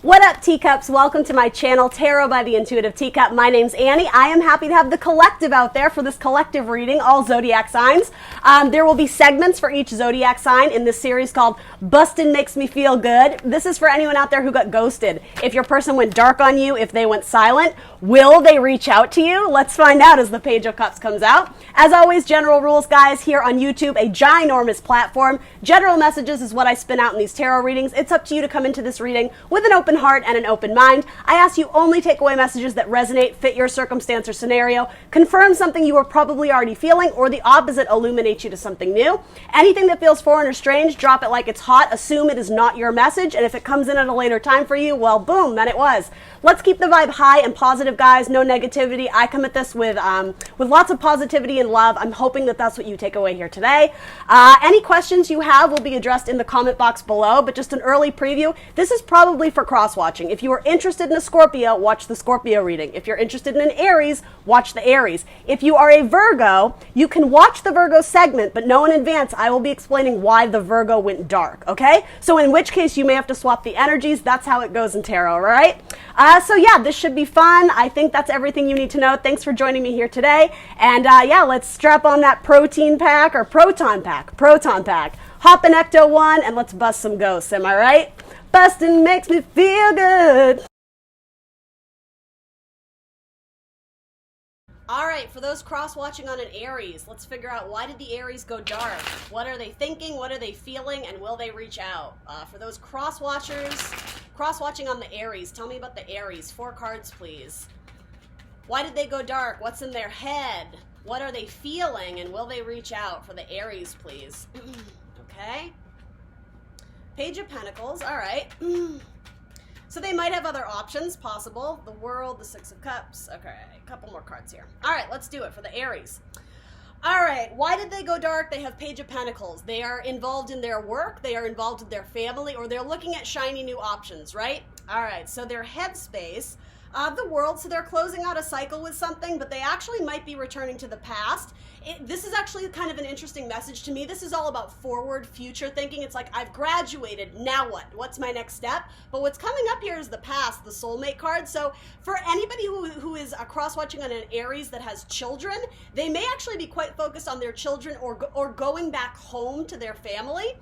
What up, teacups? Welcome to my channel, Tarot by the Intuitive Teacup. My name's Annie. I am happy to have the collective out there for this collective reading, all zodiac signs. There will be segments for each zodiac sign in this series called Bustin' Makes Me Feel Good. This is for anyone out there who got ghosted. If your person went dark on you, if they went silent, will they reach out to you? Let's find out as the Page of Cups comes out. As always, general rules, guys, here on YouTube, a ginormous platform. General messages is what I spin out in these tarot readings. It's up to you to come into this reading with an open heart and an open mind. I ask you only take away messages that resonate, fit your circumstance or scenario, confirm something you were probably already feeling, or the opposite, illuminates you to something new. Anything that feels foreign or strange, drop it like it's hot. Assume it is not your message, and if it comes in at a later time for you, well, boom, then it was. Let's keep the vibe high and positive, guys. No negativity. I come at this with lots of positivity and love. I'm hoping that that's what you take away here today. Any questions you have will be addressed in the comment box below, but just an early preview. This is probably for cross-watching. If you are interested in a Scorpio, watch the Scorpio reading. If you're interested in an Aries, watch the Aries. If you are a Virgo, you can watch the Virgo segment, but know in advance I will be explaining why the Virgo went dark, okay? So in which case you may have to swap the energies. That's how it goes in tarot, right? So yeah, this should be fun. I think that's everything you need to know. Thanks for joining me here today. And yeah, let's strap on that proton pack. Hop an Ecto 1 and let's bust some ghosts, am I right? Bustin' makes me feel good. All right, for those cross-watching on an Aries, let's figure out, why did the Aries go dark? What are they thinking? What are they feeling? And will they reach out? For those cross-watching on the Aries, tell me about the Aries. 4 cards, please. Why did they go dark? What's in their head? What are they feeling? And will they reach out? For the Aries, please. Okay. Page of Pentacles. All right. So they might have other options, possible. The World, the 6 of Cups. Okay, a couple more cards here. All right, let's do it for the Aries. All right, why did they go dark? They have Page of Pentacles. They are involved in their work, they are involved in their family, or they're looking at shiny new options, right? All right, so their headspace, the World, so they're closing out a cycle with something, but they actually might be returning to the past. This is actually kind of an interesting message to me. This is all about forward, future thinking. It's like, I've graduated, now what? What's my next step? But what's coming up here is the past, the soulmate card. So for anybody who is cross-watching on an Aries that has children, they may actually be quite focused on their children or going back home to their family.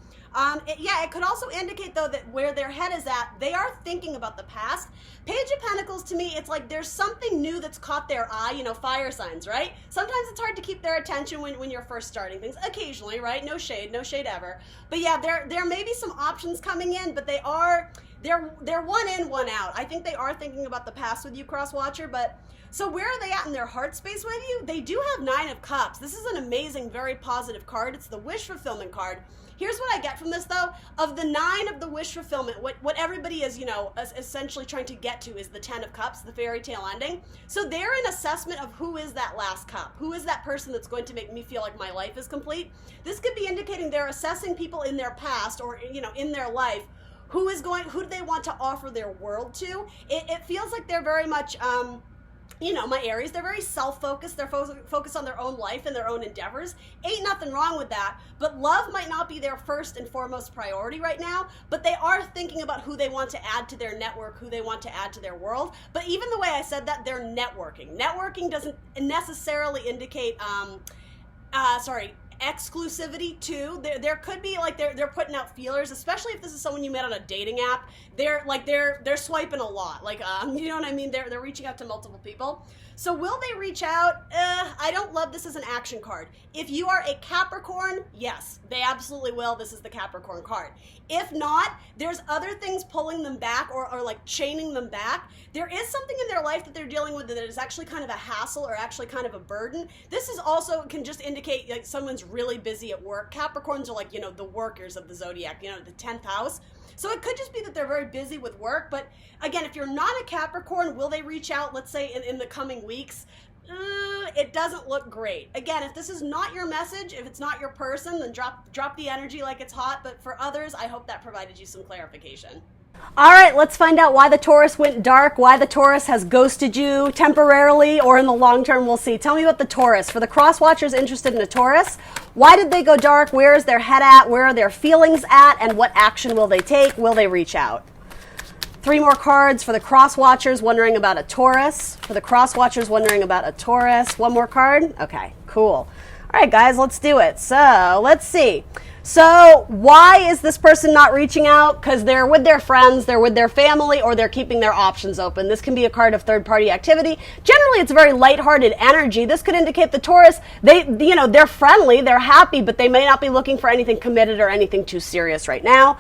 It could also indicate, though, that where their head is at, they are thinking about the past. Page of Pentacles, to me, it's like there's something new that's caught their eye, you know, fire signs, right? Sometimes it's hard to keep their attention when you're first starting things, occasionally, right? No shade ever. But yeah, there may be some options coming in, but they're one in, one out. I think they are thinking about the past with you, cross-watcher, but so where are they at in their heart space with you? They do have 9 of Cups. This is an amazing, very positive card. It's the wish fulfillment card. Here's what I get from this, though. Of the 9 of the wish fulfillment, what everybody is, you know, essentially trying to get to is the 10 of Cups, the fairy tale ending. So they're in assessment of who is that last cup. Who is that person that's going to make me feel like my life is complete? This could be indicating they're assessing people in their past or, you know, in their life. Who do they want to offer their world to? It feels like they're very much... you know, my Aries, they're very self-focused. They're focused on their own life and their own endeavors. Ain't nothing wrong with that. But love might not be their first and foremost priority right now. But they are thinking about who they want to add to their network, who they want to add to their world. But even the way I said that, they're networking. Networking doesn't necessarily indicate, exclusivity too. There could be like they're putting out feelers, especially if this is someone you met on a dating app. They're swiping a lot, like you know what I mean. They're reaching out to multiple people. So will they reach out? I don't love this as an action card. If you are a Capricorn, yes, they absolutely will. This is the Capricorn card. If not, there's other things pulling them back or like chaining them back. There is something in their life that they're dealing with that is actually kind of a hassle or actually kind of a burden. This is also can just indicate like someone's really busy at work. Capricorns are like, you know, the workers of the zodiac, you know, the 10th house. So it could just be that they're very busy with work. But again, if you're not a Capricorn, will they reach out, let's say, in the coming weeks? It doesn't look great. Again, if this is not your message, if it's not your person, then drop the energy like it's hot. But for others, I hope that provided you some clarification. All right, let's find out why the Taurus went dark, why the Taurus has ghosted you temporarily or in the long term. We'll see. Tell me about the Taurus. For the cross-watchers interested in a Taurus, why did they go dark? Where is their head at? Where are their feelings at? And what action will they take? Will they reach out? 3 more cards for the cross watchers wondering about a Taurus. For the cross watchers wondering about a Taurus. 1 more card. Okay, cool. All right, guys, let's do it. So let's see. So why is this person not reaching out? Because they're with their friends, they're with their family, or they're keeping their options open. This can be a card of third-party activity. Generally, it's very lighthearted energy. This could indicate the Taurus, they're friendly, they're happy, but they may not be looking for anything committed or anything too serious right now.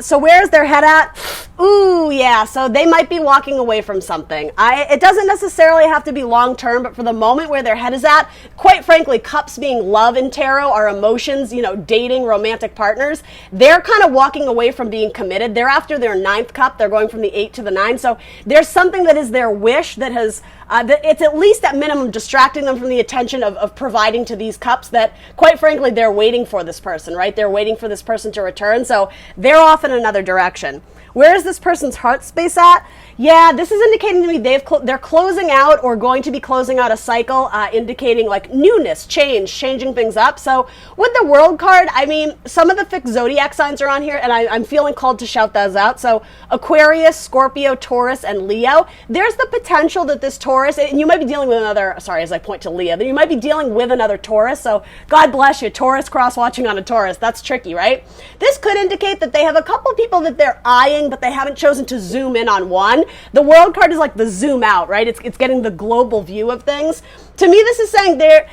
So where's their head at? Ooh, yeah, so they might be walking away from something. It doesn't necessarily have to be long-term, but for the moment where their head is at, quite frankly, cups being love in tarot are emotions, dating, romantic partners. They're kind of walking away from being committed. They're after their 9th cup. They're going from the 8 to the 9. So there's something that is their wish that has, it's at least at minimum distracting them from the attention of providing to these cups that, quite frankly, they're waiting for this person, right? They're waiting for this person to return. So they're off in another direction. Where is this person's heart space at? Yeah, this is indicating to me they're closing out or going to be closing out a cycle, indicating like newness, changing things up. So with the World card, I mean, some of the fixed zodiac signs are on here, and I'm feeling called to shout those out. So Aquarius, Scorpio, Taurus, and Leo. There's the potential that this Taurus, and you might be dealing with another, sorry, as I point to Leo, that you might be dealing with another Taurus. So God bless you, Taurus cross-watching on a Taurus. That's tricky, right? This could indicate that they have a couple people that they're eyeing, but they haven't chosen to zoom in on one. The World card is like the zoom out, right? It's getting the global view of things. To me, this is saying they're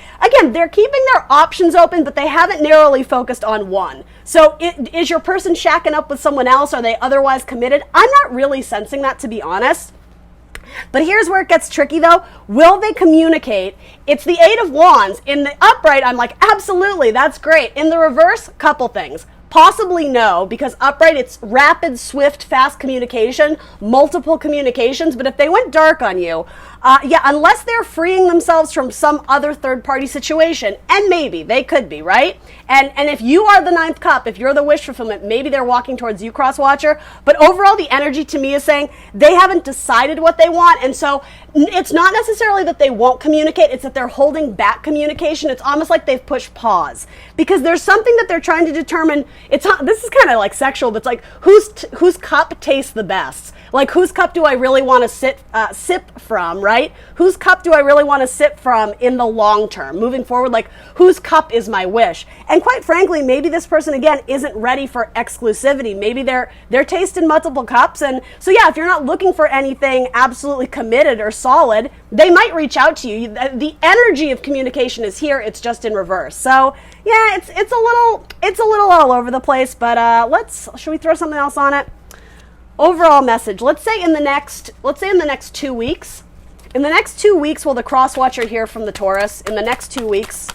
keeping their options open, but they haven't narrowly focused on one. So is your person shacking up with someone else? Are they otherwise committed? I'm not really sensing that, to be honest. But here's where it gets tricky, though. Will they communicate? It's the 8 of Wands. In the upright, I'm like, absolutely, that's great. In the reverse, couple things. Possibly no, because upright, it's rapid, swift, fast communication, multiple communications. But if they went dark on you, unless they're freeing themselves from some other third-party situation, and maybe they could be, right? And if you are the 9th cup, if you're the wish fulfillment, maybe they're walking towards you, cross-watcher. But overall, the energy to me is saying they haven't decided what they want, and so it's not necessarily that they won't communicate, it's that they're holding back communication. It's almost like they've pushed pause, because there's something that they're trying to determine. This is kind of like sexual, but it's like, whose cup tastes the best? Like, whose cup do I really want to sip from, right? Whose cup do I really want to sip from in the long term? Moving forward, like, whose cup is my wish? And quite frankly, maybe this person, again, isn't ready for exclusivity. Maybe they're tasting multiple cups. And so, yeah, if you're not looking for anything absolutely committed or solid, they might reach out to you. The energy of communication is here. It's just in reverse. So, yeah, it's a little all over the place, but should we throw something else on it? Overall message. Let's say in the next 2 weeks. In the next 2 weeks, will the cross watcher hear from the Taurus? In the next 2 weeks.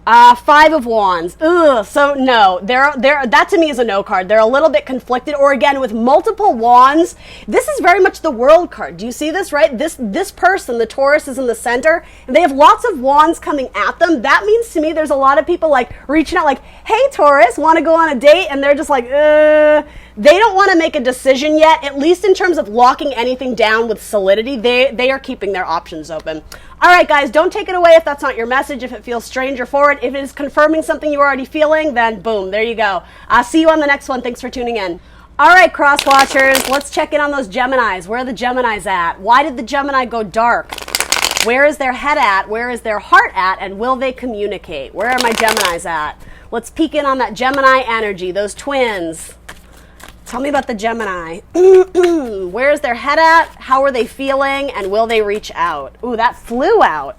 5 of Wands. Ugh. So no, that to me is a no card. They're a little bit conflicted, or again, with multiple wands. This is very much the World card. Do you see this, right? This person, the Taurus, is in the center, and they have lots of wands coming at them. That means to me there's a lot of people like reaching out like, hey, Taurus, want to go on a date? And they're just like, they don't want to make a decision yet, at least in terms of locking anything down with solidity. They are keeping their options open. All right, guys, don't take it away if that's not your message, if it feels strange or forward. If it is confirming something you're already feeling, then boom, there you go. I'll see you on the next one. Thanks for tuning in. All right, cross watchers, let's check in on those Geminis. Where are the Geminis at? Why did the Gemini go dark? Where is their head at? Where is their heart at? And will they communicate? Where are my Geminis at? Let's peek in on that Gemini energy, those twins. Tell me about the Gemini. Where is their head at? How are they feeling? And will they reach out? Ooh, that flew out.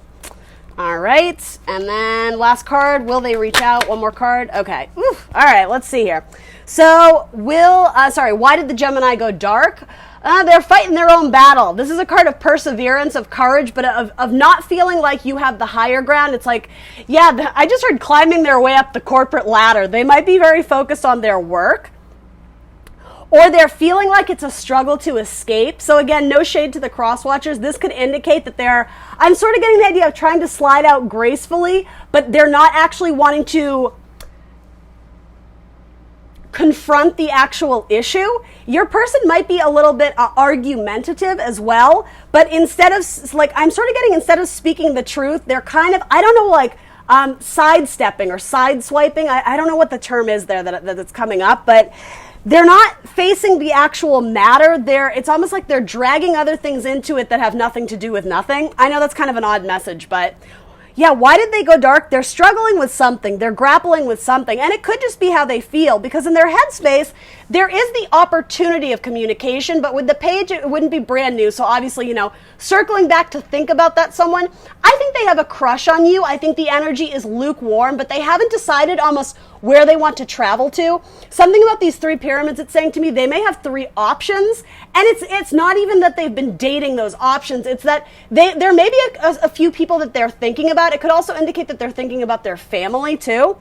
All right. And then last card, will they reach out? One more card. Okay. Oof. All right, let's see here. So why did the Gemini go dark? They're fighting their own battle. This is a card of perseverance, of courage, but of not feeling like you have the higher ground. It's like, yeah, I just heard climbing their way up the corporate ladder. They might be very focused on their work, or they're feeling like it's a struggle to escape. So again, no shade to the cross watchers. This could indicate that I'm sort of getting the idea of trying to slide out gracefully, but they're not actually wanting to confront the actual issue. Your person might be a little bit argumentative as well, but instead of instead of speaking the truth, they're kind of, I don't know, sidestepping or sideswiping. I don't know what the term is there that's coming up, but they're not facing the actual matter. It's almost like they're dragging other things into it that have nothing to do with nothing. I know that's kind of an odd message, but yeah, why did they go dark? They're struggling with something. They're grappling with something. And it could just be how they feel, because in their headspace, there is the opportunity of communication, but with the page, it wouldn't be brand new. So obviously, you know, circling back to think about that someone, I think they have a crush on you. I think the energy is lukewarm, but they haven't decided almost where they want to travel to. Something about these 3 pyramids, it's saying to me, they may have 3 options. And it's not even that they've been dating those options. It's that there may be a few people that they're thinking about. It could also indicate that they're thinking about their family too.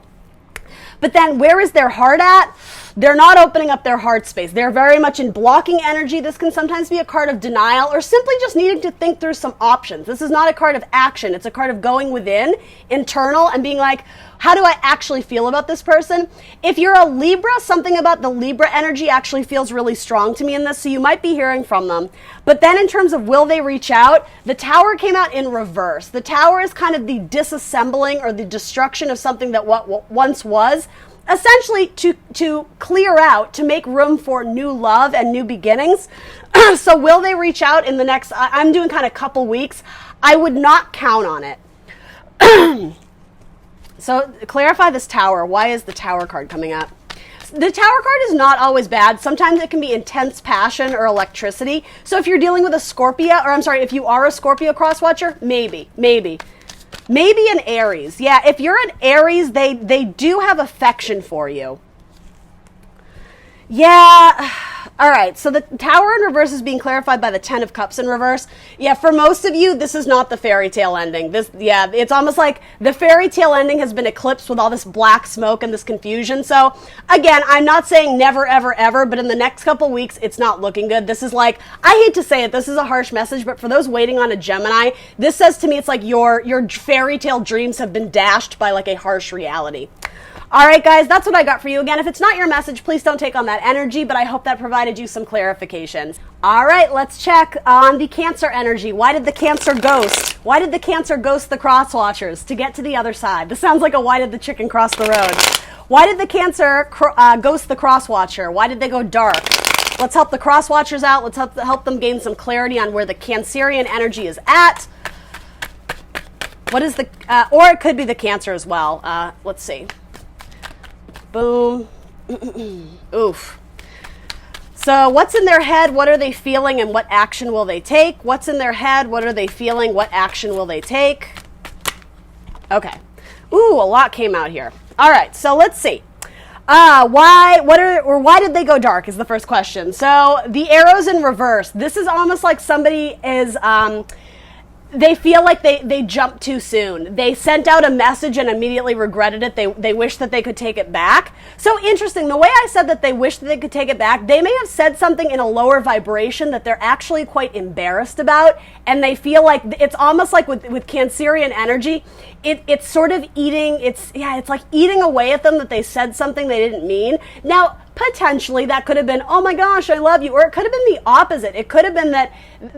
But then where is their heart at? They're not opening up their heart space. They're very much in blocking energy. This can sometimes be a card of denial or simply just needing to think through some options. This is not a card of action. It's a card of going within, internal, and being like, how do I actually feel about this person? If you're a Libra, something about the Libra energy actually feels really strong to me in this, so you might be hearing from them. But then in terms of will they reach out, the Tower came out in reverse. The Tower is kind of the disassembling or the destruction of something that what once was, essentially to clear out, to make room for new love and new beginnings. So will they reach out in the next, I'm doing kind of couple weeks. I would not count on it. So clarify this Tower. Why is the Tower card coming up? The Tower card is not always bad. Sometimes it can be intense passion or electricity. So if you're dealing with a Scorpio, or I'm sorry, if you are a Scorpio cross-watcher, maybe an Aries. Yeah, if you're an Aries, they do have affection for you. Yeah. All right, so the Tower in reverse is being clarified by the 10 of Cups in reverse. Yeah, for most of you, this is not the fairy tale ending. It's almost like the fairy tale ending has been eclipsed with all this black smoke and this confusion. So again, I'm not saying never, ever, ever, but in the next couple weeks, it's not looking good. This is like, I hate to say it, this is a harsh message, but for those waiting on a Gemini, this says to me, it's like your fairy tale dreams have been dashed by like a harsh reality. All right, guys, that's what I got for you. Again, if it's not your message, please don't take on that energy, but I hope that provided you some clarifications. All right, let's check on the Cancer energy. Why did the Cancer ghost? Why did the Cancer ghost the cross-watchers to get to the other side? This sounds like a why did the chicken cross the road? Why did the Cancer ghost the cross-watcher? Why did they go dark? Let's help the cross-watchers out. Let's help them gain some clarity on where the Cancerian energy is at. What is the, or it could be the Cancer as well. Let's see. Boom. Oof. So what's in their head? What are they feeling? And what action will they take? What's in their head? What are they feeling? What action will they take? Okay. Ooh, a lot came out here. All right. So let's see. Why did they go dark is the first question. So the arrows in reverse. This is almost like somebody is, they feel like they jumped too soon. They sent out a message and immediately regretted it. They wish that they could take it back. So interesting. The way I said that they wish that they could take it back, they may have said something in a lower vibration that they're actually quite embarrassed about. And they feel like it's almost like with Cancerian energy, it's sort of eating, it's like eating away at them that they said something they didn't mean. Now, potentially that could have been, oh my gosh, I love you. Or it could have been the opposite. It could have been that,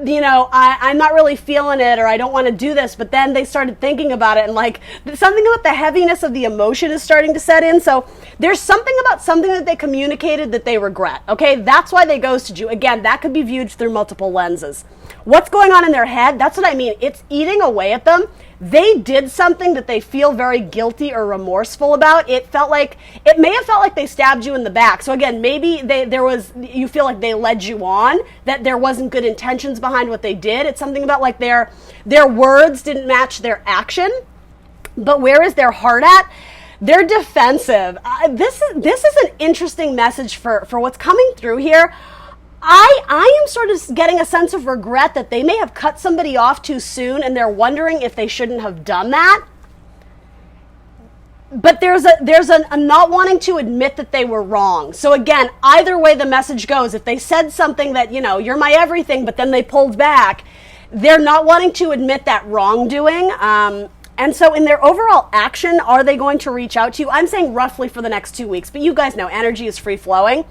you know, I'm not really feeling it, or I don't want to do this. But then they started thinking about it, and like something about the heaviness of the emotion is starting to set in. So there's something about something that they communicated that they regret. Okay, that's why they ghosted you. Again, that could be viewed through multiple lenses. What's going on in their head? That's what I mean. It's eating away at them. They did something that they feel very guilty or remorseful about. It may have felt like they stabbed you in the back. So again, maybe you feel like they led you on, that there wasn't good intentions behind what they did. It's something about like their words didn't match their action. But where is their heart at? They're defensive. This is an interesting message for what's coming through here. I am sort of getting a sense of regret that they may have cut somebody off too soon, and they're wondering if they shouldn't have done that. But there's a not wanting to admit that they were wrong. So again, either way the message goes, if they said something that, you know, you're my everything, but then they pulled back, they're not wanting to admit that wrongdoing. And so in their overall action, are they going to reach out to you? I'm saying roughly for the next 2 weeks, but you guys know energy is free flowing.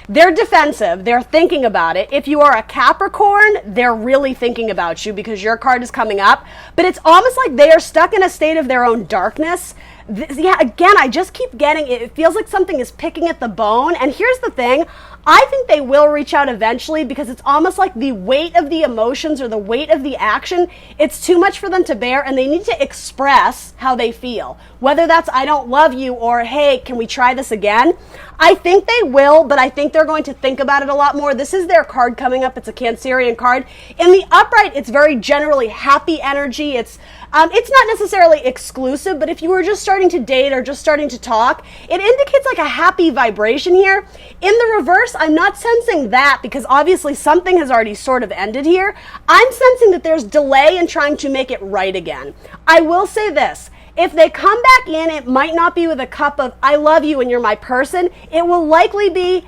They're defensive. They're thinking about it. If you are a Capricorn, they're really thinking about you because your card is coming up. But it's almost like they are stuck in a state of their own darkness. Yeah, again, I just keep getting it. It feels like something is picking at the bone. And here's the thing. I think they will reach out eventually because it's almost like the weight of the emotions or the weight of the action, it's too much for them to bear, and they need to express how they feel. Whether that's, I don't love you, or, hey, can we try this again? I think they will, but I think they're going to think about it a lot more. This is their card coming up. It's a Cancerian card. In the upright, it's very generally happy energy. It's not necessarily exclusive, but if you were just starting to date or just starting to talk, it indicates like a happy vibration here. In the reverse, I'm not sensing that because obviously something has already sort of ended here. I'm sensing that there's delay in trying to make it right again. I will say this. If they come back in, it might not be with a cup of, I love you and you're my person. It will likely be,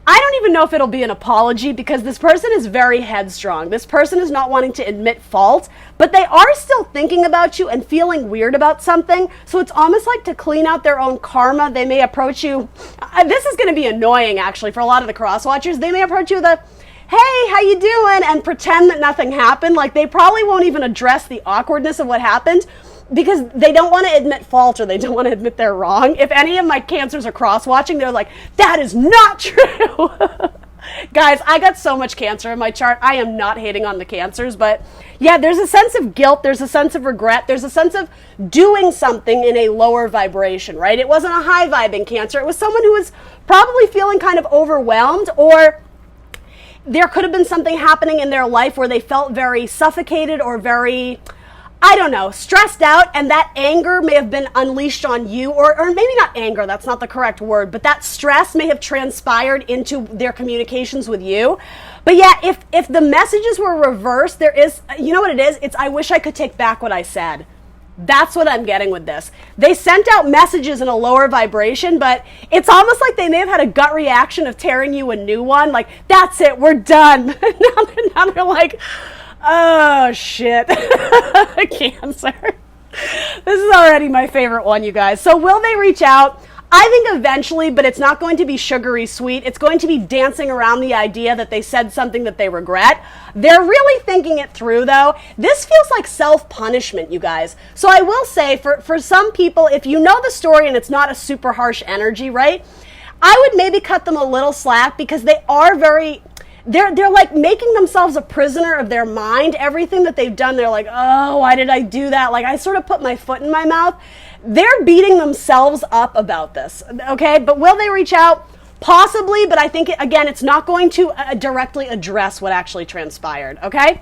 I don't even know if it'll be an apology because this person is very headstrong. This person is not wanting to admit fault, but they are still thinking about you and feeling weird about something. So it's almost like to clean out their own karma. They may approach you. This is going to be annoying actually for a lot of the cross watchers. They may approach you with a, hey, how you doing? And pretend that nothing happened. Like they probably won't even address the awkwardness of what happened, because they don't want to admit fault or they don't want to admit they're wrong. If any of my Cancers are cross-watching, they're like, that is not true. Guys, I got so much Cancer in my chart. I am not hating on the Cancers, but yeah, there's a sense of guilt. There's a sense of regret. There's a sense of doing something in a lower vibration, right? It wasn't a high-vibing Cancer. It was someone who was probably feeling kind of overwhelmed, or there could have been something happening in their life where they felt very suffocated or very, I don't know, stressed out, and that anger may have been unleashed on you, or maybe not anger, that's not the correct word, but that stress may have transpired into their communications with you. But yeah, if the messages were reversed, there is, you know what it is? It's, I wish I could take back what I said. That's what I'm getting with this. They sent out messages in a lower vibration, but it's almost like they may have had a gut reaction of tearing you a new one, like, that's it, we're done. now they're like, oh, shit. Cancer. This is already my favorite one, you guys. So will they reach out? I think eventually, but it's not going to be sugary sweet. It's going to be dancing around the idea that they said something that they regret. They're really thinking it through, though. This feels like self-punishment, you guys. So I will say, for some people, if you know the story and it's not a super harsh energy, right? I would maybe cut them a little slack because they are very... They're like making themselves a prisoner of their mind. Everything that they've done, they're like, oh, why did I do that? Like, I sort of put my foot in my mouth. They're beating themselves up about this, okay? But will they reach out? Possibly, but I think, again, it's not going to directly address what actually transpired, okay?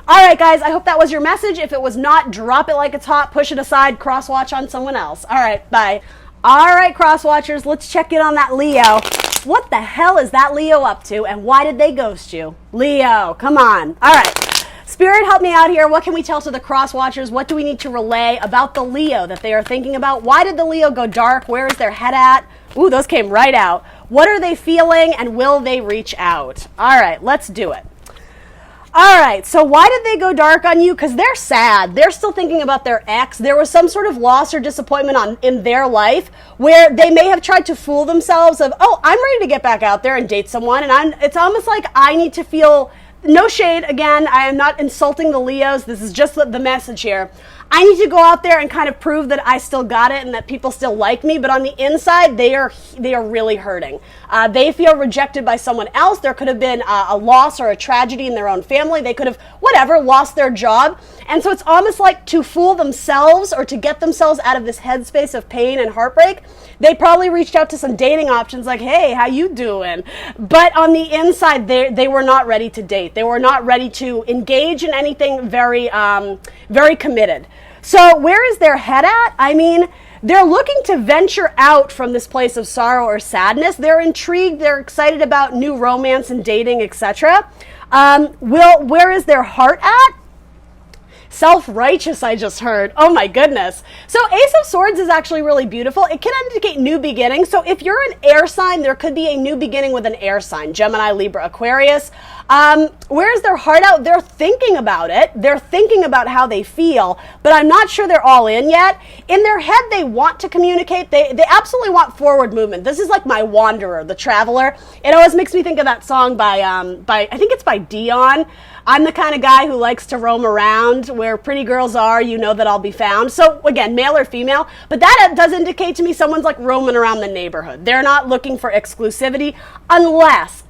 All right, guys, I hope that was your message. If it was not, drop it like it's hot, push it aside, cross-watch on someone else. All right, bye. All right, cross-watchers, let's check in on that Leo. What the hell is that Leo up to, and why did they ghost you? Leo, come on. All right. Spirit, help me out here. What can we tell to the cross-watchers? What do we need to relay about the Leo that they are thinking about? Why did the Leo go dark? Where is their head at? Ooh, those came right out. What are they feeling, and will they reach out? All right, let's do it. All right, so why did they go dark on you? Because they're sad. They're still thinking about their ex. There was some sort of loss or disappointment in their life where they may have tried to fool themselves of, oh, I'm ready to get back out there and date someone. And it's almost like I need to feel, no shade, again, I am not insulting the Leos. This is just the message here. I need to go out there and kind of prove that I still got it and that people still like me. But on the inside, they are really hurting. They feel rejected by someone else. There could have been a loss or a tragedy in their own family. They could have, whatever, lost their job. And so it's almost like to fool themselves or to get themselves out of this headspace of pain and heartbreak, they probably reached out to some dating options like, hey, how you doing? But on the inside, they were not ready to date. They were not ready to engage in anything very, very committed. So where is their head at? I mean, they're looking to venture out from this place of sorrow or sadness. They're intrigued. They're excited about new romance and dating, etc. Where is their heart at? Self-righteous, I just heard. Oh my goodness. So Ace of Swords is actually really beautiful. It can indicate new beginnings. So if you're an air sign, there could be a new beginning with an air sign. Gemini, Libra, Aquarius. Where is their heart out? They're thinking about it. They're thinking about how they feel, but I'm not sure they're all in yet. In their head, they want to communicate. They absolutely want forward movement. This is like my Wanderer, the Traveler. It always makes me think of that song by I think it's by Dion. I'm the kind of guy who likes to roam around where pretty girls are, you know that I'll be found. So again, male or female, but that does indicate to me someone's like roaming around the neighborhood. They're not looking for exclusivity unless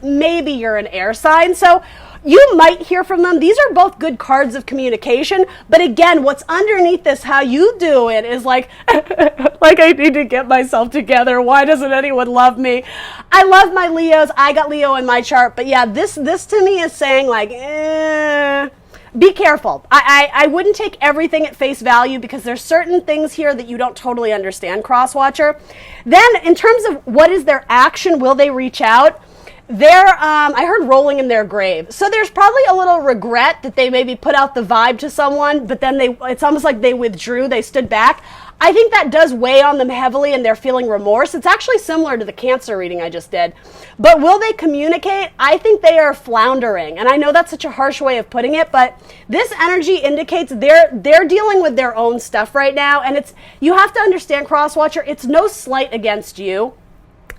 maybe you're an air sign. So you might hear from them. These are both good cards of communication. But again, what's underneath this, how you do it, is like, like I need to get myself together. Why doesn't anyone love me? I love my Leos. I got Leo in my chart. But yeah, this to me is saying like, be careful. I wouldn't take everything at face value because there's certain things here that you don't totally understand, Crosswatcher. Then in terms of what is their action, will they reach out? I heard rolling in their grave. So there's probably a little regret that they maybe put out the vibe to someone, but then it's almost like they withdrew, they stood back. I think that does weigh on them heavily and they're feeling remorse. It's actually similar to the Cancer reading I just did. But will they communicate? I think they are floundering. And I know that's such a harsh way of putting it, but this energy indicates they're dealing with their own stuff right now. And you have to understand, Crosswatcher, it's no slight against you.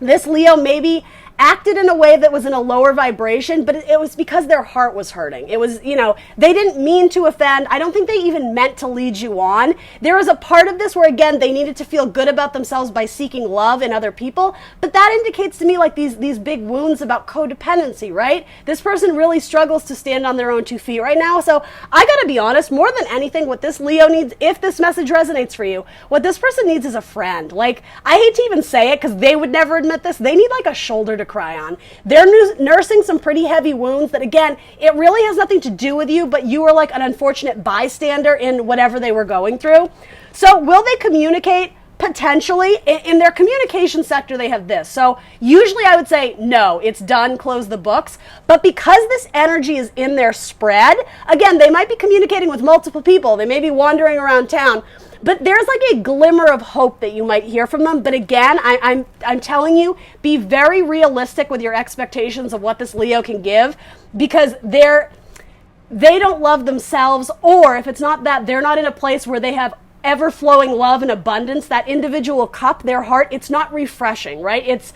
This Leo maybe acted in a way that was in a lower vibration, but it was because their heart was hurting. It was, they didn't mean to offend. I don't think they even meant to lead you on. There was a part of this where, again, they needed to feel good about themselves by seeking love in other people, but that indicates to me like these big wounds about codependency, right? This person really struggles to stand on their own 2 feet right now, so I gotta be honest, more than anything, what this Leo needs, if this message resonates for you, what this person needs is a friend. Like, I hate to even say it because they would never admit this, they need like a shoulder to cry on. They're nursing some pretty heavy wounds that, again, it really has nothing to do with you, but you were like an unfortunate bystander in whatever they were going through. So will they communicate? Potentially. In their communication sector, they have this. So usually I would say, no, it's done, close the books. But because this energy is in their spread, again, they might be communicating with multiple people. They may be wandering around town. But there's like a glimmer of hope that you might hear from them. But again, I'm telling you, be very realistic with your expectations of what this Leo can give, because they don't love themselves, or if it's not that, they're not in a place where they have ever-flowing love and abundance. That individual cup, their heart, it's not refreshing, right? It's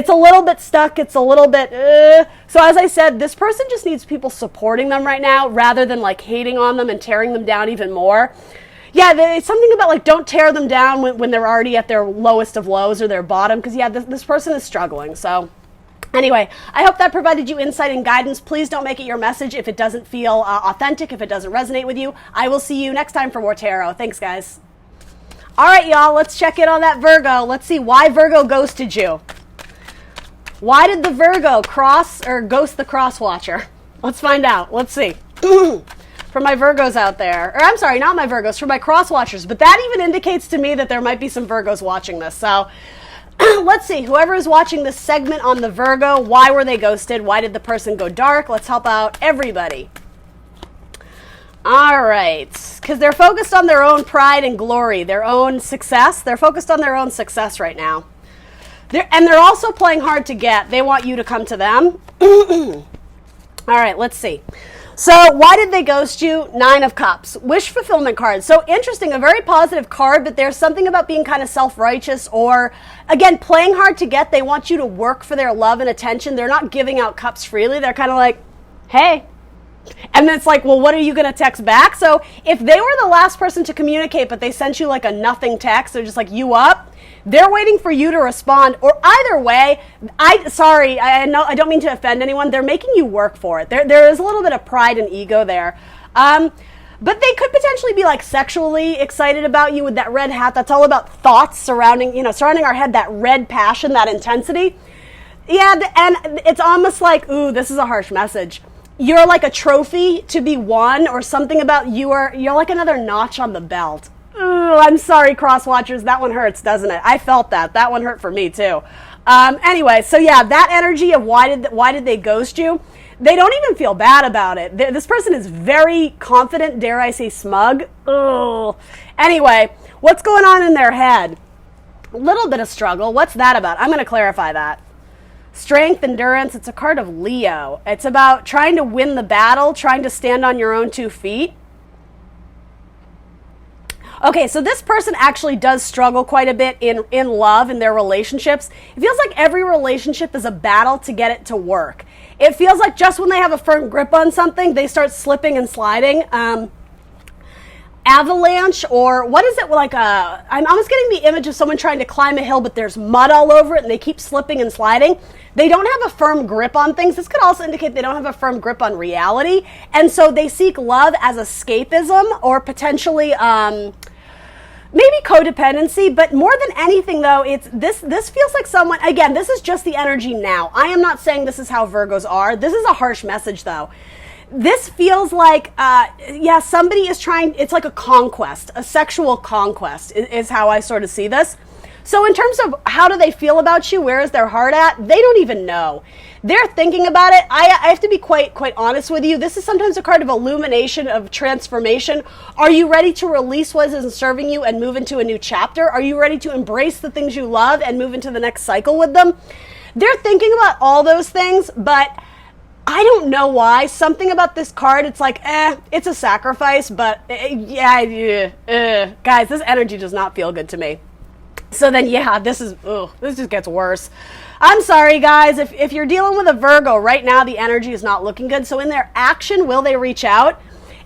a little bit stuck. It's a little bit, So as I said, this person just needs people supporting them right now rather than like hating on them and tearing them down even more. Yeah, it's something about like don't tear them down when they're already at their lowest of lows or their bottom, because yeah, this person is struggling. So anyway, I hope that provided you insight and guidance. Please don't make it your message if it doesn't feel authentic, if it doesn't resonate with you. I will see you next time for more tarot. Thanks, guys. All right, y'all, let's check in on that Virgo. Let's see why Virgo ghosted you. Why did the Virgo ghost the Crosswatcher? Let's find out. Let's see. For my Virgos out there, or I'm sorry, not my Virgos, for my Crosswatchers, but that even indicates to me that there might be some Virgos watching this. So let's see, whoever is watching this segment on the Virgo, why were they ghosted? Why did the person go dark? Let's help out everybody. All right, because they're focused on their own pride and glory, their own success. They're focused on their own success right now. They're also playing hard to get. They want you to come to them. All right, let's see. So why did they ghost you? 9 of Cups. Wish fulfillment card. So interesting, a very positive card, but there's something about being kind of self-righteous or, again, playing hard to get. They want you to work for their love and attention. They're not giving out cups freely. They're kind of like, hey. And then it's like, well, what are you going to text back? So if they were the last person to communicate, but they sent you like a nothing text, they're just like, you up? They're waiting for you to respond, or either way, I know I don't mean to offend anyone. They're making you work for it. There is a little bit of pride and ego there. But they could potentially be like sexually excited about you with that red hat. That's all about thoughts surrounding our head, that red passion, that intensity. Yeah, and it's almost like, ooh, this is a harsh message. You're like a trophy to be won, or something about you're like another notch on the belt. Ooh, I'm sorry, Crosswatchers. That one hurts, doesn't it? I felt that. That one hurt for me, too. Anyway, so yeah, that energy of why did they ghost you? They don't even feel bad about it. This person is very confident, dare I say smug. Ugh. Anyway, what's going on in their head? A little bit of struggle. What's that about? I'm going to clarify that. Strength, endurance, it's a card of Leo. It's about trying to win the battle, trying to stand on your own 2 feet. Okay, so this person actually does struggle quite a bit in love, in their relationships. It feels like every relationship is a battle to get it to work. It feels like just when they have a firm grip on something, they start slipping and sliding. Avalanche, or what is it like I'm almost getting the image of someone trying to climb a hill, but there's mud all over it and they keep slipping and sliding. They don't have a firm grip on things. This could also indicate they don't have a firm grip on reality. And so they seek love as escapism, or potentially maybe codependency. But more than anything though, it's this feels like someone, again, this is just the energy now. I am not saying this is how Virgos are. This is a harsh message though. This feels like, yeah, somebody is trying, it's like a conquest, a sexual conquest is how I sort of see this. So in terms of how do they feel about you, where is their heart at, they don't even know. They're thinking about it. I have to be quite honest with you. This is sometimes a card of illumination, of transformation. Are you ready to release what isn't serving you and move into a new chapter? Are you ready to embrace the things you love and move into the next cycle with them? They're thinking about all those things, but I don't know why. Something about this card, it's like, it's a sacrifice, but guys, this energy does not feel good to me. So then, yeah, this just gets worse. I'm sorry, guys. If you're dealing with a Virgo, right now the energy is not looking good. So in their action, will they reach out?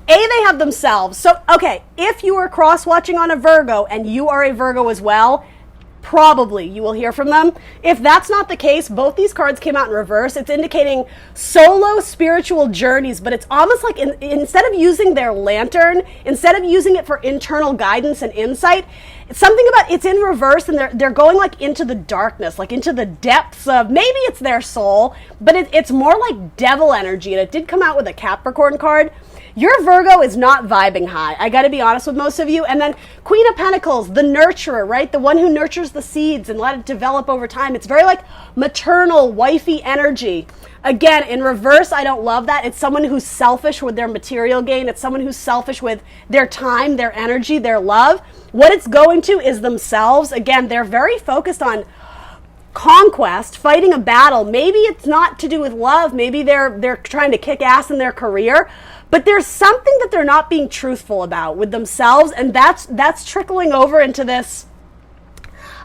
They have themselves. So, okay, if you are cross-watching on a Virgo and you are a Virgo as well, probably you will hear from them. If that's not the case, both these cards came out in reverse. It's indicating solo spiritual journeys, but it's almost like instead of using their lantern, instead of using it for internal guidance and insight, it's something about it's in reverse, and they're going like into the darkness, like into the depths of, maybe it's their soul, but it's more like devil energy. And it did come out with a Capricorn card. Your Virgo is not vibing high. I got to be honest with most of you. And then Queen of Pentacles, the nurturer, right? The one who nurtures the seeds and let it develop over time. It's very like maternal, wifey energy. Again, in reverse, I don't love that. It's someone who's selfish with their material gain. It's someone who's selfish with their time, their energy, their love. What it's going to is themselves. Again, they're very focused on conquest, fighting a battle. Maybe it's not to do with love. Maybe they're trying to kick ass in their career. But there's something that they're not being truthful about with themselves, and that's trickling over into this.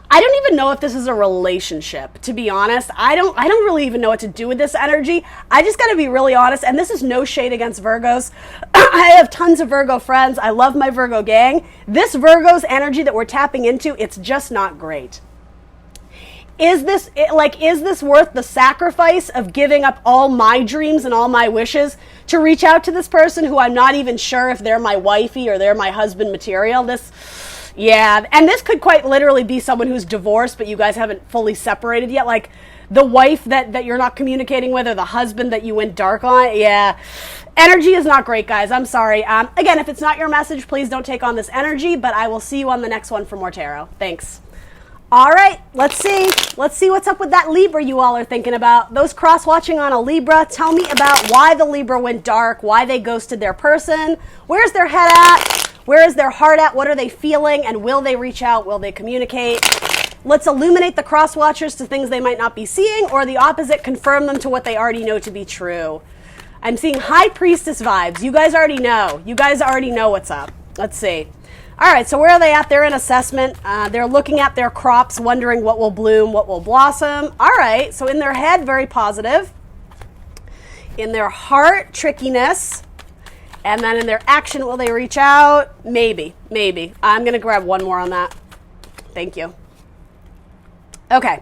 I don't even know if this is a relationship, to be honest. I don't really even know what to do with this energy. I just got to be really honest, and this is no shade against Virgos. I have tons of Virgo friends. I love my Virgo gang. This Virgo's energy that we're tapping into, it's just not great. Is this worth the sacrifice of giving up all my dreams and all my wishes to reach out to this person who I'm not even sure if they're my wifey or they're my husband material? Yeah, and this could quite literally be someone who's divorced, but you guys haven't fully separated yet, like the wife that you're not communicating with, or the husband that you went dark on. Yeah, energy is not great, guys. I'm sorry. Again, if it's not your message, please don't take on this energy, but I will see you on the next one for more tarot. Thanks. All right, let's see what's up with that Libra you all are thinking about. Those cross-watching on a Libra, tell me about why the Libra went dark, why they ghosted their person, where's their head at, where is their heart at, what are they feeling, and will they reach out, will they communicate? Let's illuminate the cross-watchers to things they might not be seeing, or the opposite, confirm them to what they already know to be true. I'm seeing High Priestess vibes. You guys already know. You guys already know what's up. Let's see. All right, so where are they at? They're in assessment. They're looking at their crops, wondering what will bloom, what will blossom. All right, so in their head, very positive. In their heart, trickiness. And then in their action, will they reach out? Maybe. I'm going to grab one more on that. Thank you. Okay.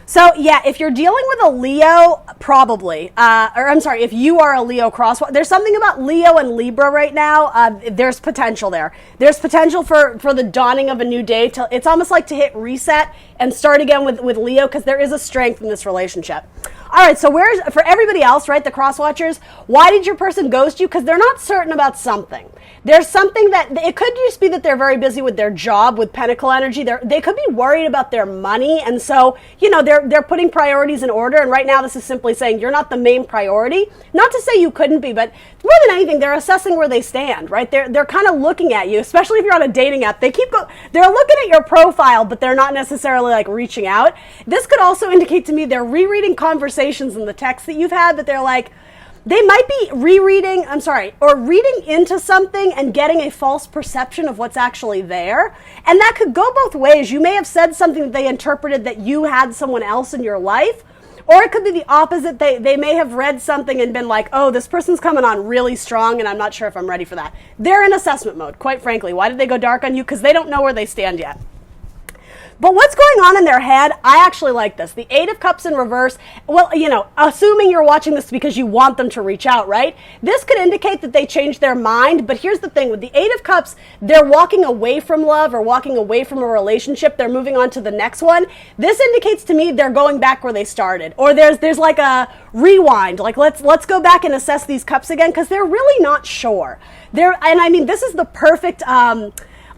So, yeah, if you're dealing with a Leo, probably, if you are a Leo there's something about Leo and Libra right now. There's potential there. There's potential for the dawning of a new day. It's almost like to hit reset and start again with Leo, because there is a strength in this relationship. All right, so for everybody else, right, the cross-watchers, why did your person ghost you? Because they're not certain about something. There's something that, it could just be that they're very busy with their job, with Pentacle energy. They could be worried about their money, and so, they're putting priorities in order, and right now this is simply saying you're not the main priority. Not to say you couldn't be, but more than anything, they're assessing where they stand, right? They're kind of looking at you, especially if you're on a dating app. They're looking at your profile, but they're not necessarily like reaching out. This could also indicate to me they're rereading conversations in the text that you've had, but they're like, they might be or reading into something and getting a false perception of what's actually there. And that could go both ways. You may have said something that they interpreted that you had someone else in your life, or it could be the opposite. They may have read something and been like, oh, this person's coming on really strong and I'm not sure if I'm ready for that. They're in assessment mode, quite frankly. Why did they go dark on you? Because they don't know where they stand yet. But what's going on in their head, I actually like this. The Eight of Cups in reverse, well, you know, assuming you're watching this because you want them to reach out, right? This could indicate that they changed their mind, but here's the thing. With the Eight of Cups, they're walking away from love or walking away from a relationship. They're moving on to the next one. This indicates to me they're going back where they started. Or there's like a rewind. Like, let's go back and assess these cups again, because they're really not sure. And I mean, this is the perfect...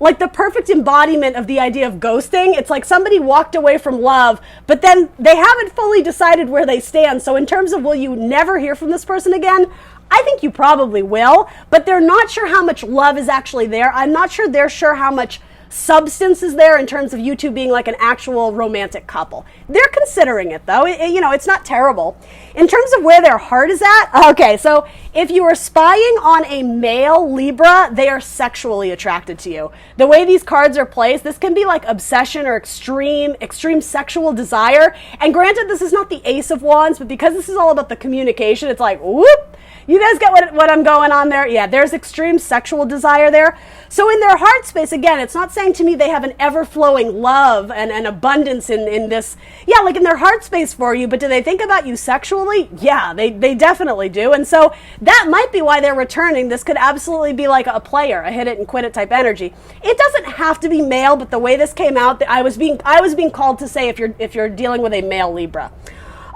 like the perfect embodiment of the idea of ghosting. It's like somebody walked away from love, but then they haven't fully decided where they stand. So in terms of will you never hear from this person again, I think you probably will, but they're not sure how much love is actually there. I'm not sure they're sure how much substance is there in terms of you two being like an actual romantic couple. They're considering it though. You know, it's not terrible. In terms of where their heart is at, okay, so if you are spying on a male Libra, they are sexually attracted to you. The way these cards are placed, this can be like obsession or extreme sexual desire. And granted, this is not the Ace of Wands, but because this is all about the communication, it's like, whoop, you guys get what I'm going on there? Yeah, there's extreme sexual desire there. So in their heart space, again, it's not saying to me they have an ever-flowing love and abundance in this, yeah, like in their heart space for you, but do they think about you sexually? Yeah, they definitely do. And so that might be why they're returning. This could absolutely be like a player, a hit it and quit it type energy. It doesn't have to be male, but the way this came out, I was being called to say if you're dealing with a male Libra.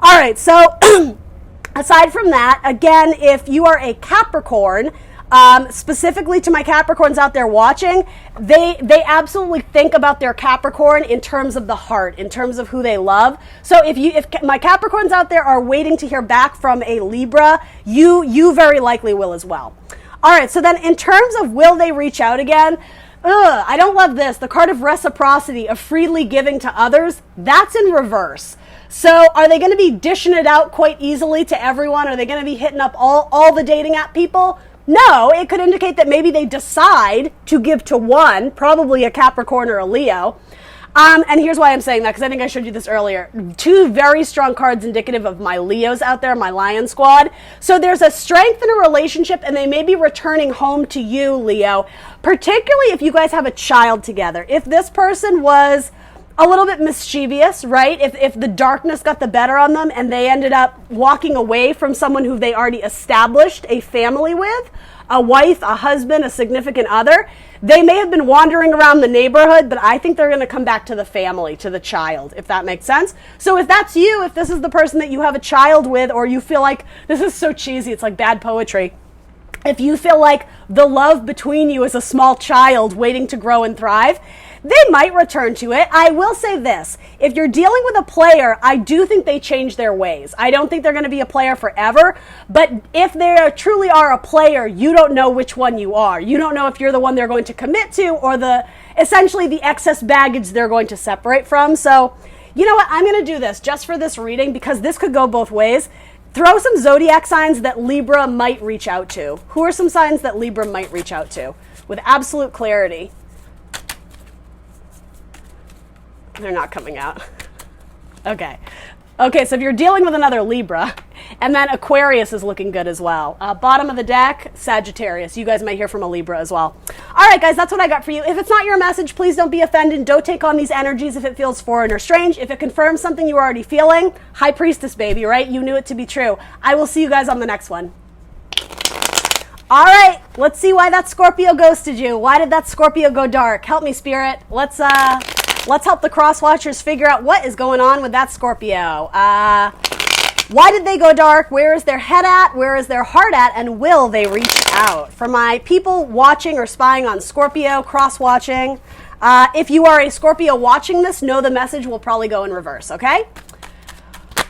All right, so aside from that, again, if you are a Capricorn, specifically to my Capricorns out there watching, they absolutely think about their Capricorn in terms of the heart, in terms of who they love. So if my Capricorns out there are waiting to hear back from a Libra, you very likely will as well. All right, so then in terms of will they reach out again, I don't love this. The card of reciprocity, of freely giving to others, that's in reverse. So are they going to be dishing it out quite easily to everyone? Are they going to be hitting up all the dating app people? No, it could indicate that maybe they decide to give to one, probably a Capricorn or a Leo. And here's why I'm saying that, because I think I showed you this earlier. Two very strong cards indicative of my Leos out there, my Lion Squad. So there's a strength in a relationship, and they may be returning home to you, Leo, particularly if you guys have a child together. If this person was a little bit mischievous, right? If the darkness got the better on them and they ended up walking away from someone who they already established a family with, a wife, a husband, a significant other, they may have been wandering around the neighborhood, but I think they're going to come back to the family, to the child, if that makes sense. So if that's you, if this is the person that you have a child with, or you feel like, this is so cheesy, it's like bad poetry. If you feel like the love between you is a small child waiting to grow and thrive, they might return to it. I will say this. If you're dealing with a player, I do think they change their ways. I don't think they're going to be a player forever. But if they truly are a player, you don't know which one you are. You don't know if you're the one they're going to commit to or essentially the excess baggage they're going to separate from. So, you know what? I'm going to do this just for this reading because this could go both ways. Throw some zodiac signs that Libra might reach out to. Who are some signs that Libra might reach out to? With absolute clarity. They're not coming out. Okay. Okay, so if you're dealing with another Libra, and then Aquarius is looking good as well. Bottom of the deck, Sagittarius. You guys might hear from a Libra as well. All right, guys, that's what I got for you. If it's not your message, please don't be offended. Don't take on these energies if it feels foreign or strange. If it confirms something you were already feeling, High Priestess, baby, right? You knew it to be true. I will see you guys on the next one. All right, let's see why that Scorpio ghosted you. Why did that Scorpio go dark? Help me, Spirit. Let's help the cross watchers figure out what is going on with that Scorpio. Why did they go dark? Where is their head at? Where is their heart at? And will they reach out? For my people watching or spying on Scorpio, cross watching, if you are a Scorpio watching this, know the message will probably go in reverse, okay?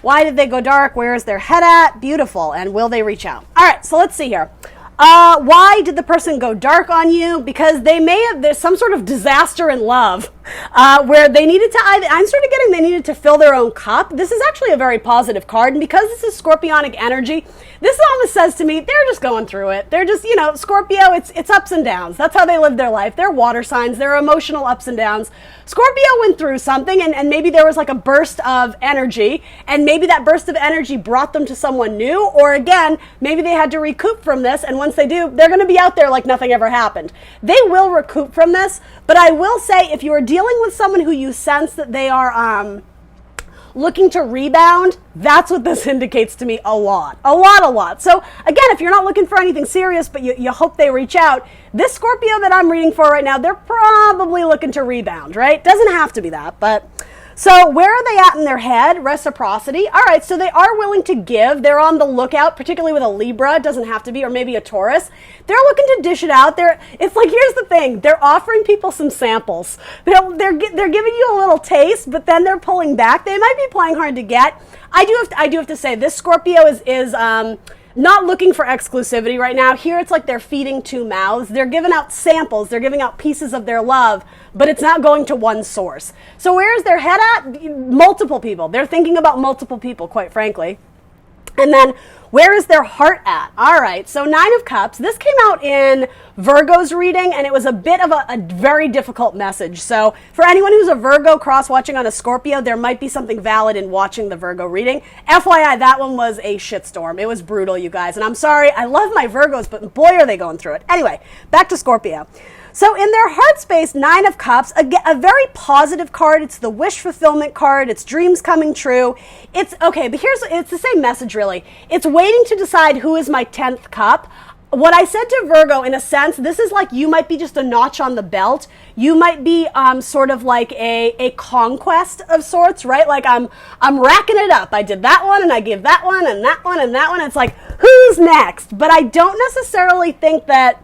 Why did they go dark? Where is their head at? Beautiful. And will they reach out? All right, so let's see here. Why did the person go dark on you? Because there's some sort of disaster in love. where they needed to, I'm sort of getting they needed to fill their own cup. This is actually a very positive card, and because this is Scorpionic energy, this almost says to me, they're just going through it. They're just, you know, Scorpio, it's ups and downs. That's how they live their life. They're water signs. They're emotional ups and downs. Scorpio went through something, and maybe there was like a burst of energy, and maybe that burst of energy brought them to someone new, or again, maybe they had to recoup from this, and once they do, they're going to be out there like nothing ever happened. They will recoup from this, but I will say, if you are dealing with someone who you sense that they are looking to rebound, that's what this indicates to me a lot. So again, if you're not looking for anything serious, but you hope they reach out, this Scorpio that I'm reading for right now, they're probably looking to rebound, right? Doesn't have to be that, but... So where are they at in their head? Reciprocity. All right, so they are willing to give. They're on the lookout, particularly with a Libra. It doesn't have to be, or maybe a Taurus. They're looking to dish it out. It's like, here's the thing. They're offering people some samples. They're giving you a little taste, but then they're pulling back. They might be playing hard to get. I do have to say, this Scorpio is not looking for exclusivity right now. Here it's like they're feeding two mouths. They're giving out samples. They're giving out pieces of their love, but it's not going to one source. So where is their head at? Multiple people. They're thinking about multiple people, quite frankly. And then where is their heart at? All right, so 9 of Cups. This came out in Virgo's reading, and it was a bit of a very difficult message. So for anyone who's a Virgo cross-watching on a Scorpio, there might be something valid in watching the Virgo reading. FYI, that one was a shitstorm. It was brutal, you guys. And I'm sorry, I love my Virgos, but boy, are they going through it. Anyway, back to Scorpio. So in their heart space, 9 of Cups, a very positive card. It's the wish fulfillment card. It's dreams coming true. It's, okay, but it's the same message, really. It's waiting to decide who is my 10th cup. What I said to Virgo, in a sense, this is like you might be just a notch on the belt. You might be sort of like a conquest of sorts, right? Like I'm racking it up. I did that one, and I gave that one, and that one, and that one. It's like, who's next? But I don't necessarily think that...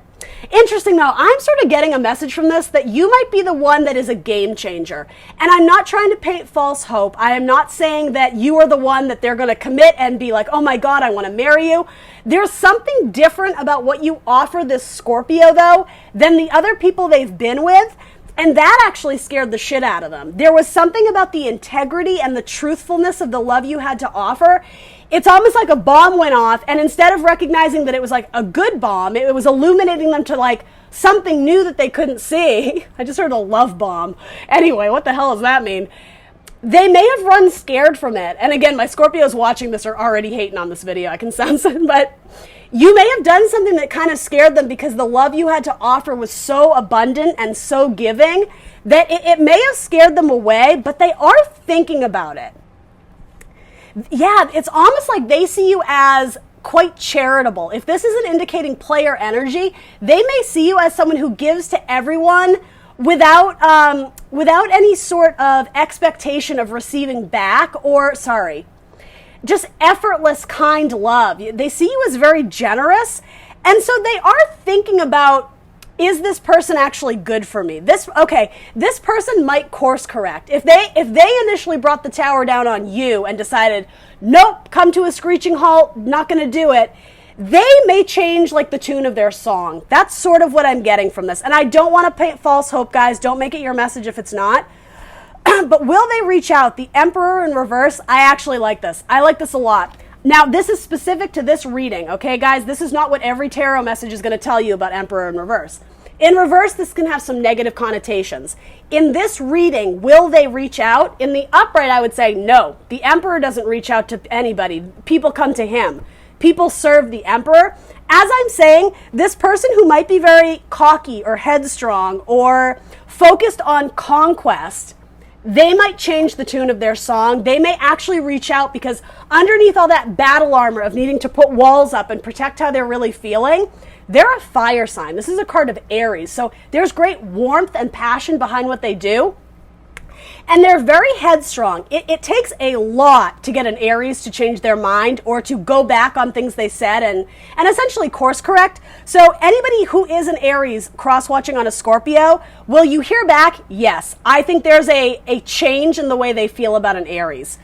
Interesting though, I'm sort of getting a message from this that you might be the one that is a game changer. And I'm not trying to paint false hope. I am not saying that you are the one that they're going to commit and be like, oh my God, I want to marry you. There's something different about what you offer this Scorpio though than the other people they've been with. And that actually scared the shit out of them. There was something about the integrity and the truthfulness of the love you had to offer. It's almost like a bomb went off, and instead of recognizing that it was like a good bomb, it was illuminating them to like something new that they couldn't see. I just heard a love bomb. Anyway, what the hell does that mean? They may have run scared from it. And again, my Scorpios watching this are already hating on this video. I can sense it, but you may have done something that kind of scared them because the love you had to offer was so abundant and so giving that it may have scared them away, but they are thinking about it. Yeah, it's almost like they see you as quite charitable. If this isn't indicating player energy, they may see you as someone who gives to everyone without any sort of expectation of receiving back, or just effortless, kind love. They see you as very generous, and so they are thinking about, is this person actually good for me? This person might course correct. If they initially brought the tower down on you and decided, nope, come to a screeching halt, not going to do it, they may change like the tune of their song. That's sort of what I'm getting from this. And I don't want to paint false hope, guys. Don't make it your message if it's not. But will they reach out? The Emperor in reverse, I actually like this. I like this a lot. Now, this is specific to this reading, okay, guys? This is not what every tarot message is going to tell you about Emperor in reverse. In reverse, this can have some negative connotations. In this reading, will they reach out? In the upright, I would say no. The Emperor doesn't reach out to anybody. People come to him. People serve the Emperor. As I'm saying, this person who might be very cocky or headstrong or focused on conquest, they might change the tune of their song. They may actually reach out because underneath all that battle armor of needing to put walls up and protect how they're really feeling, they're a fire sign. This is a card of Aries. So there's great warmth and passion behind what they do. And they're very headstrong. It takes a lot to get an Aries to change their mind or to go back on things they said and essentially course correct. So anybody who is an Aries cross-watching on a Scorpio, will you hear back? Yes. I think there's a change in the way they feel about an Aries.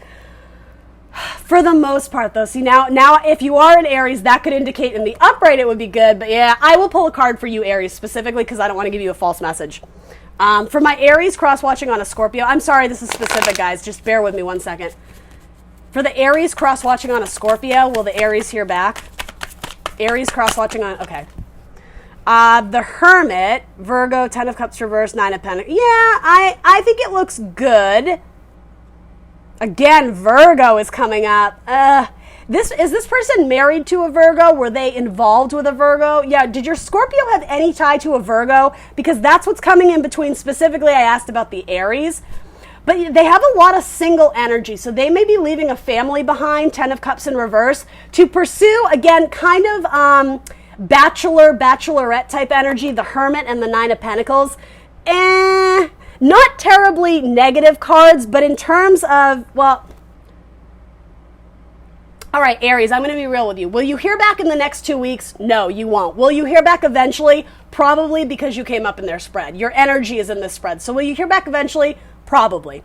For the most part, though, see, now if you are an Aries, that could indicate in the upright it would be good. But yeah, I will pull a card for you, Aries, specifically because I don't want to give you a false message. For my Aries cross-watching on a Scorpio, I'm sorry, this is specific, guys. Just bear with me 1 second. For the Aries cross-watching on a Scorpio, will the Aries hear back? Aries cross-watching on, okay. The Hermit, Virgo, 10 of Cups reverse, 9 of Pentacles. Yeah, I think it looks good. Again, Virgo is coming up. Is this person married to a Virgo? Were they involved with a Virgo? Yeah, did your Scorpio have any tie to a Virgo? Because that's what's coming in between. Specifically, I asked about the Aries. But they have a lot of single energy, so they may be leaving a family behind, 10 of Cups in reverse, to pursue, again, kind of bachelorette type energy, the Hermit and the 9 of Pentacles. Not terribly negative cards, but in terms of, well, all right, Aries, I'm going to be real with you. Will you hear back in the next 2 weeks? No, you won't. Will you hear back eventually? Probably, because you came up in their spread. Your energy is in this spread. So will you hear back eventually? Probably.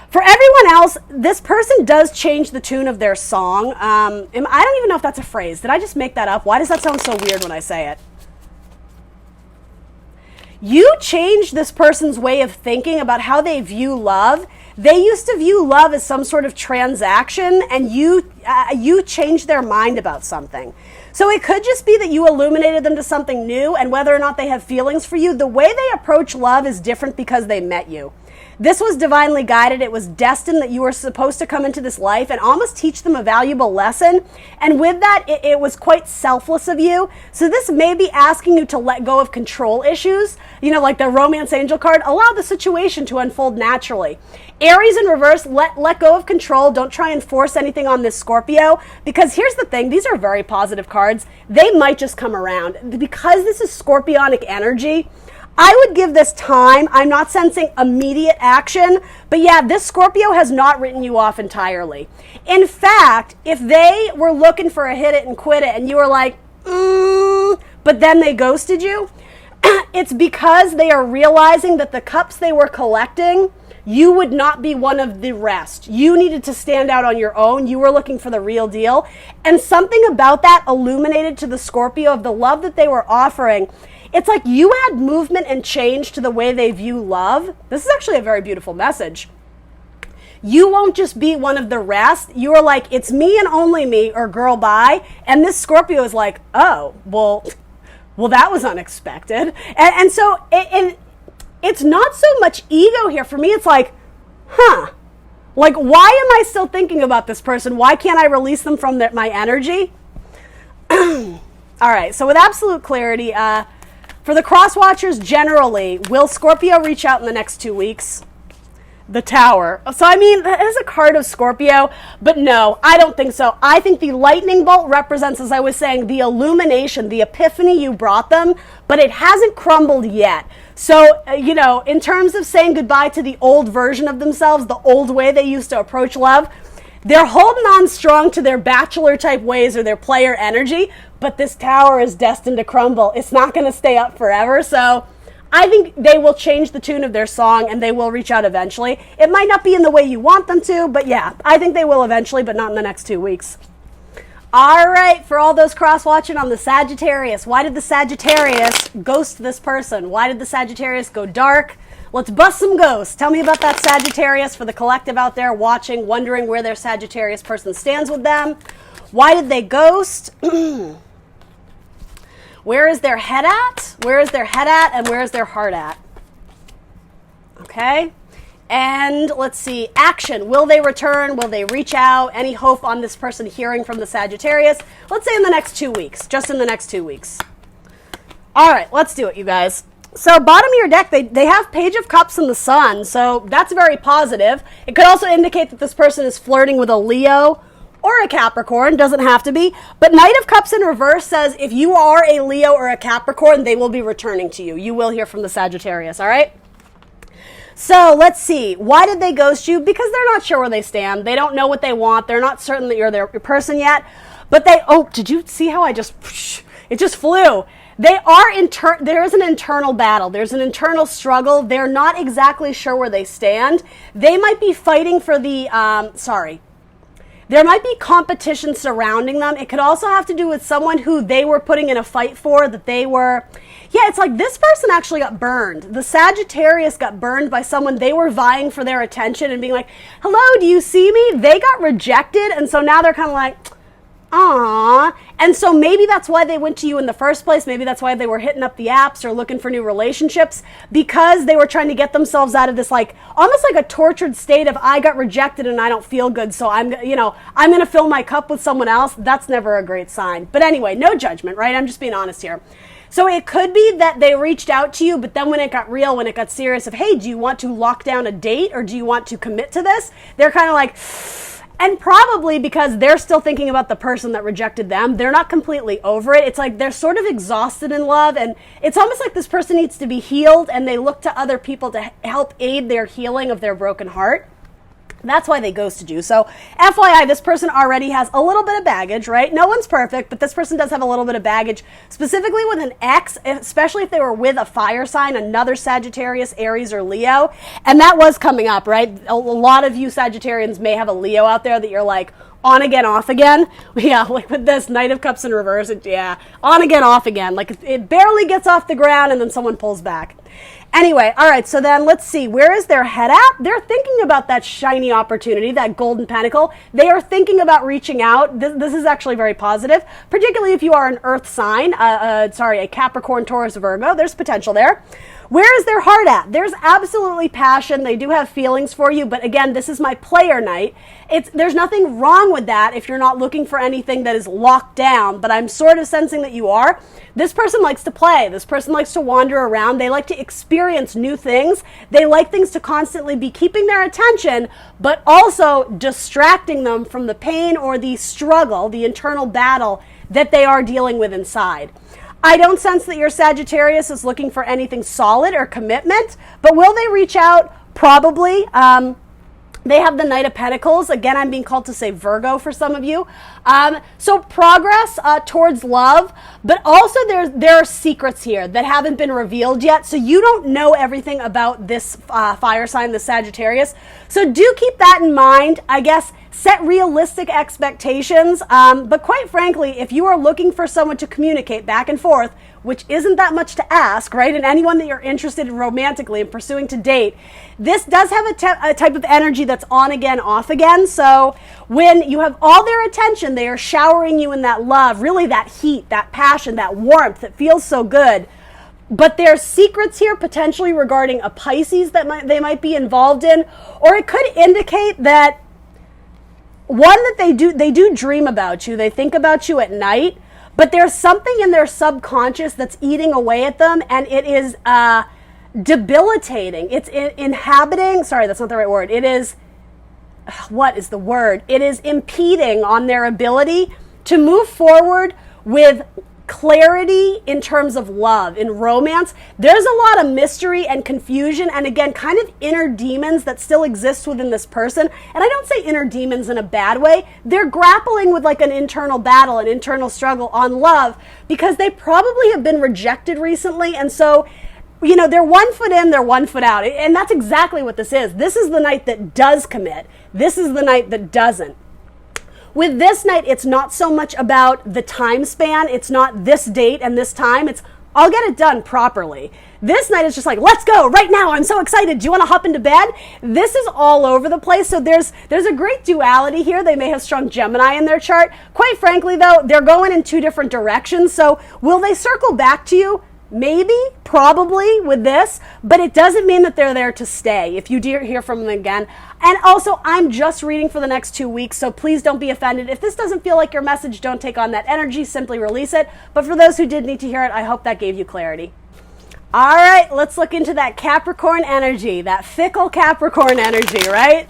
For everyone else, this person does change the tune of their song. I don't even know if that's a phrase. Did I just make that up? Why does that sound so weird when I say it? You change this person's way of thinking about how they view love. They used to view love as some sort of transaction, and you changed their mind about something. So it could just be that you illuminated them to something new, and whether or not they have feelings for you, the way they approach love is different because they met you. This was divinely guided. It was destined that you were supposed to come into this life and almost teach them a valuable lesson. And with that, it was quite selfless of you. So this may be asking you to let go of control issues. You know, like the romance angel card, allow the situation to unfold naturally. Aries in reverse, let go of control. Don't try and force anything on this Scorpio, because here's the thing. These are very positive cards. They might just come around. Because this is scorpionic energy, I would give this time. I'm not sensing immediate action, but yeah, this Scorpio has not written you off entirely. In fact, if they were looking for a hit it and quit it and you were like, but then they ghosted you, it's because they are realizing that the cups they were collecting, you would not be one of the rest. You needed to stand out on your own. You were looking for the real deal. And something about that illuminated to the Scorpio of the love that they were offering. It's like you add movement and change to the way they view love. This is actually a very beautiful message. You won't just be one of the rest. You are like, it's me and only me, or girl, bye. And this Scorpio is like, oh, well, that was unexpected. And so it's not so much ego here. For me, it's like, like, why am I still thinking about this person? Why can't I release them from my energy? All right, so with absolute clarity, for the cross-watchers generally, will Scorpio reach out in the next 2 weeks? The Tower. So, I mean, that is a card of Scorpio, but no, I don't think so. I think the lightning bolt represents, as I was saying, the illumination, the epiphany you brought them, but it hasn't crumbled yet. So, in terms of saying goodbye to the old version of themselves, the old way they used to approach love, they're holding on strong to their bachelor type ways or their player energy, but this Tower is destined to crumble. It's not going to stay up forever. So I think they will change the tune of their song and they will reach out eventually. It might not be in the way you want them to, but yeah, I think they will eventually, but not in the next 2 weeks. All right, for all those cross-watching on the Sagittarius, why did the Sagittarius ghost this person? Why did the Sagittarius go dark? Let's bust some ghosts. Tell me about that Sagittarius for the collective out there watching, wondering where their Sagittarius person stands with them. Why did they ghost? Where is their head at? Where is their head at? And where is their heart at? Okay. And let's see. Action. Will they return? Will they reach out? Any hope on this person hearing from the Sagittarius? Let's say in the next 2 weeks. Just in the next 2 weeks. All right. Let's do it, you guys. So bottom of your deck, they have Page of Cups and the Sun. So that's very positive. It could also indicate that this person is flirting with a Leo or a Capricorn. Doesn't have to be. But Knight of Cups in reverse says if you are a Leo or a Capricorn, they will be returning to you. You will hear from the Sagittarius, all right? So let's see. Why did they ghost you? Because they're not sure where they stand. They don't know what they want. They're not certain that you're their person yet. But did you see how it just flew? There is an internal battle. There's an internal struggle. They're not exactly sure where they stand. They might be fighting for There might be competition surrounding them. It could also have to do with someone who they were putting in a fight for, that they were, yeah, it's like this person actually got burned. The Sagittarius got burned by someone they were vying for their attention and being like, hello, do you see me? They got rejected, and so now they're kind of like, aww. And so maybe that's why they went to you in the first place. Maybe that's why they were hitting up the apps or looking for new relationships, because they were trying to get themselves out of this, like, almost like a tortured state of, I got rejected and I don't feel good, so I'm going to fill my cup with someone else. That's never a great sign. But anyway, no judgment, right? I'm just being honest here. So it could be that they reached out to you, but then when it got real, when it got serious of, hey, do you want to lock down a date or do you want to commit to this? They're kind of like, and probably because they're still thinking about the person that rejected them, they're not completely over it. It's like they're sort of exhausted in love, and it's almost like this person needs to be healed, and they look to other people to help aid their healing of their broken heart. That's why they ghosted you. So FYI, this person already has a little bit of baggage, right? No one's perfect, but this person does have a little bit of baggage, specifically with an ex, especially if they were with a fire sign, another Sagittarius, Aries, or Leo. And that was coming up, right? A lot of you Sagittarians may have a Leo out there that you're like, on again, off again. Yeah, like with this Knight of Cups in reverse, yeah, on again, off again. Like it barely gets off the ground and then someone pulls back. Anyway, all right, so then let's see. Where is their head at? They're thinking about that shiny opportunity, that golden pentacle. They are thinking about reaching out. This is actually very positive, particularly if you are an earth sign, a Capricorn, Taurus, Virgo. There's potential there. Where is their heart at? There's absolutely passion. They do have feelings for you, but again, this is my player night. There's nothing wrong with that if you're not looking for anything that is locked down, but I'm sort of sensing that you are. This person likes to play. This person likes to wander around. They like to experience new things. They like things to constantly be keeping their attention, but also distracting them from the pain or the struggle, the internal battle that they are dealing with inside. I don't sense that your Sagittarius is looking for anything solid or commitment, but will they reach out? Probably. They have the Knight of Pentacles. Again, I'm being called to say Virgo for some of you. So progress towards love, but also there are secrets here that haven't been revealed yet. So you don't know everything about this fire sign, the Sagittarius. So do keep that in mind. I guess set realistic expectations. But quite frankly, if you are looking for someone to communicate back and forth, which isn't that much to ask, right? And anyone that you're interested in romantically and pursuing to date, this does have a type of energy that's on again, off again. So when you have all their attention, they are showering you in that love, really that heat, that passion, that warmth that feels so good. But there's secrets here potentially regarding a Pisces that they might be involved in, or it could indicate that one, that they do dream about you. They think about you at night. But there's something in their subconscious that's eating away at them, and it is debilitating. It's inhabiting, sorry, that's not the right word. It is, what is the word? It is impeding on their ability to move forward with clarity in terms of love, in romance. There's a lot of mystery and confusion, and again, kind of inner demons that still exist within this person. And I don't say inner demons in a bad way. They're grappling with like an internal battle, an internal struggle on love, because they probably have been rejected recently. And so, you know, they're 1 foot in, they're 1 foot out. And that's exactly what this is. This is the night that does commit. This is the night that doesn't. With this night, it's not so much about the time span. It's not this date and this time. It's, I'll get it done properly. This night is just like, let's go right now. I'm so excited. Do you want to hop into bed? This is all over the place. So there's a great duality here. They may have strong Gemini in their chart. Quite frankly, though, they're going in 2 different directions. So will they circle back to you? Maybe, probably with this, but it doesn't mean that they're there to stay if you do hear from them again. And also, I'm just reading for the next 2 weeks, so please don't be offended. If this doesn't feel like your message, don't take on that energy, simply release it. But for those who did need to hear it, I hope that gave you clarity. All right, let's look into that Capricorn energy, that fickle Capricorn energy, right?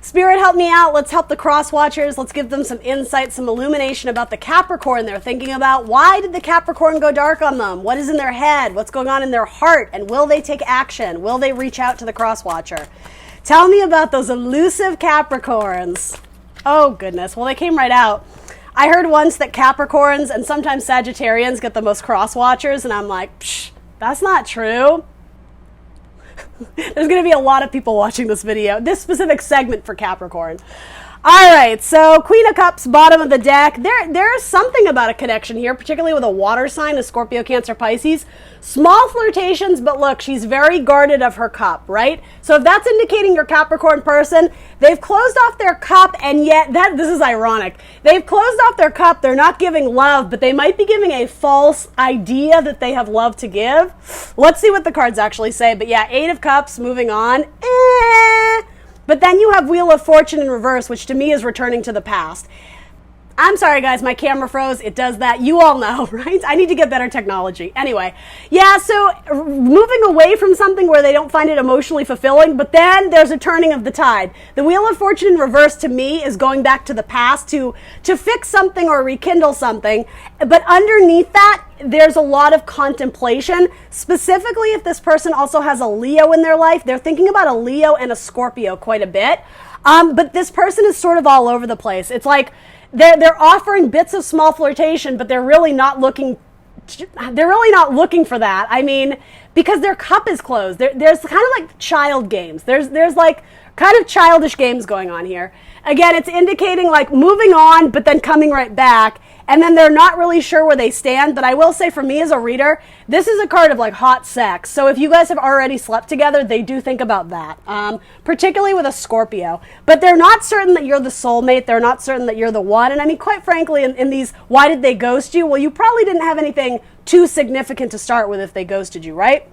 Spirit, help me out. Let's help the cross watchers. Let's give them some insight, some illumination about the Capricorn they're thinking about. Why did the Capricorn go dark on them? What is in their head? What's going on in their heart? And will they take action? Will they reach out to the cross watcher? Tell me about those elusive Capricorns. Oh, goodness. Well, they came right out. I heard once that Capricorns and sometimes Sagittarians get the most cross watchers, and I'm like, psh, that's not true. There's going to be a lot of people watching this video, this specific segment for Capricorn. All right, so Queen of Cups, bottom of the deck. There's something about a connection here, particularly with a water sign, a Scorpio, Cancer, Pisces. Small flirtations, but look, she's very guarded of her cup, right? So if that's indicating your Capricorn person, they've closed off their cup, and yet, this is ironic. They've closed off their cup, they're not giving love, but they might be giving a false idea that they have love to give. Let's see what the cards actually say, but yeah, 8 of Cups, moving on. But then you have Wheel of Fortune in reverse, which to me is returning to the past. I'm sorry, guys, my camera froze. It does that. You all know, right? I need to get better technology. Anyway, yeah, so moving away from something where they don't find it emotionally fulfilling, but then there's a turning of the tide. The Wheel of Fortune in reverse to me is going back to the past to fix something or rekindle something. But underneath that, there's a lot of contemplation. Specifically, if this person also has a Leo in their life, they're thinking about a Leo and a Scorpio quite a bit. But this person is sort of all over the place. It's like they're offering bits of small flirtation, but they're really not looking for that. I mean, because their cup is closed. There's kind of like child games. There's like kind of childish games going on here. Again, it's indicating like moving on, but then coming right back. And then they're not really sure where they stand. But I will say, for me as a reader, this is a card of like hot sex. So if you guys have already slept together, they do think about that, particularly with a Scorpio. But they're not certain that you're the soulmate. They're not certain that you're the one. And I mean, quite frankly, in these, why did they ghost you? Well, you probably didn't have anything too significant to start with if they ghosted you, right?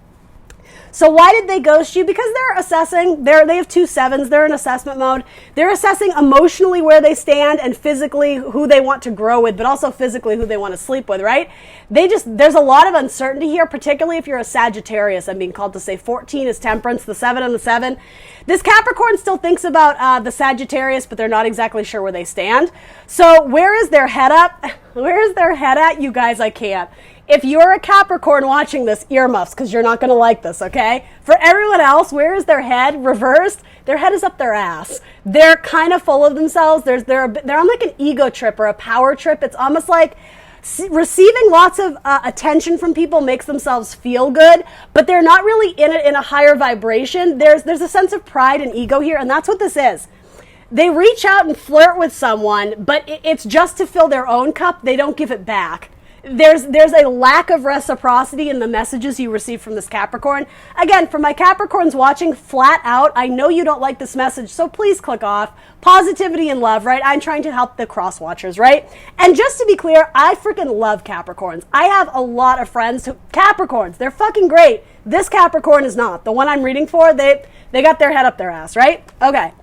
So why did they ghost you? Because they're assessing. They have 2 7s. They're in assessment mode. They're assessing emotionally where they stand and physically who they want to grow with, but also physically who they want to sleep with, right? There's a lot of uncertainty here, particularly if you're a Sagittarius. I'm being called to say 14 is Temperance, the 7 and the 7. This Capricorn still thinks about the Sagittarius, but they're not exactly sure where they stand. So where is their head up? Where is their head at? You guys, I can't. If you're a Capricorn watching this, earmuffs, because you're not going to like this, okay? For everyone else, where is their head reversed? Their head is up their ass. They're kind of full of themselves. They're on like an ego trip or a power trip. It's almost like receiving lots of attention from people makes themselves feel good, but they're not really in it in a higher vibration. There's a sense of pride and ego here, and that's what this is. They reach out and flirt with someone, but it's just to fill their own cup. They don't give it back. There's a lack of reciprocity in the messages you receive from this Capricorn. Again, for my Capricorns watching, flat out, I know you don't like this message, so please click off. Positivity and love, right? I'm trying to help the cross watchers, right? And just to be clear, I freaking love Capricorns. I have a lot of friends Capricorns. They're fucking great. This Capricorn is not. The one I'm reading for, they got their head up their ass, right? Okay.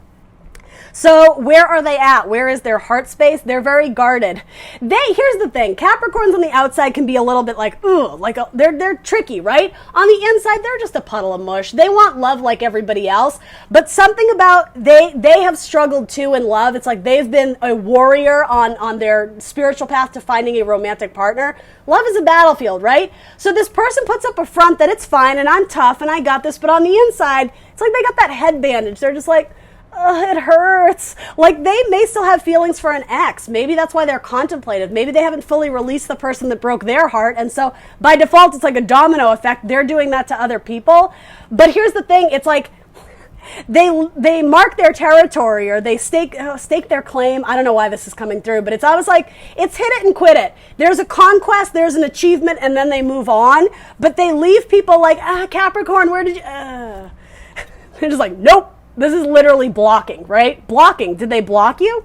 So where are they at? Where is their heart space? They're very guarded. Here's the thing. Capricorns on the outside can be a little bit like, ooh, like they're tricky, right? On the inside, they're just a puddle of mush. They want love like everybody else, but something about they have struggled too in love. It's like they've been a warrior on their spiritual path to finding a romantic partner. Love is a battlefield, right? So this person puts up a front that it's fine and I'm tough and I got this, but on the inside, it's like they got that head bandage. They're just like, it hurts. Like they may still have feelings for an ex. Maybe that's why they're contemplative. Maybe they haven't fully released the person that broke their heart. And so by default, it's like a domino effect. They're doing that to other people. But here's the thing. It's like they mark their territory or they stake their claim. I don't know why this is coming through, but it's always like it's hit it and quit it. There's a conquest, there's an achievement, and then they move on. But they leave people like, Capricorn, where did you... They're just like, nope. This is literally blocking, right? Blocking. Did they block you?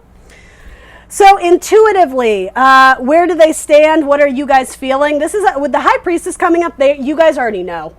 So intuitively, where do they stand? What are you guys feeling? This is with the High Priestess coming up. You guys already know.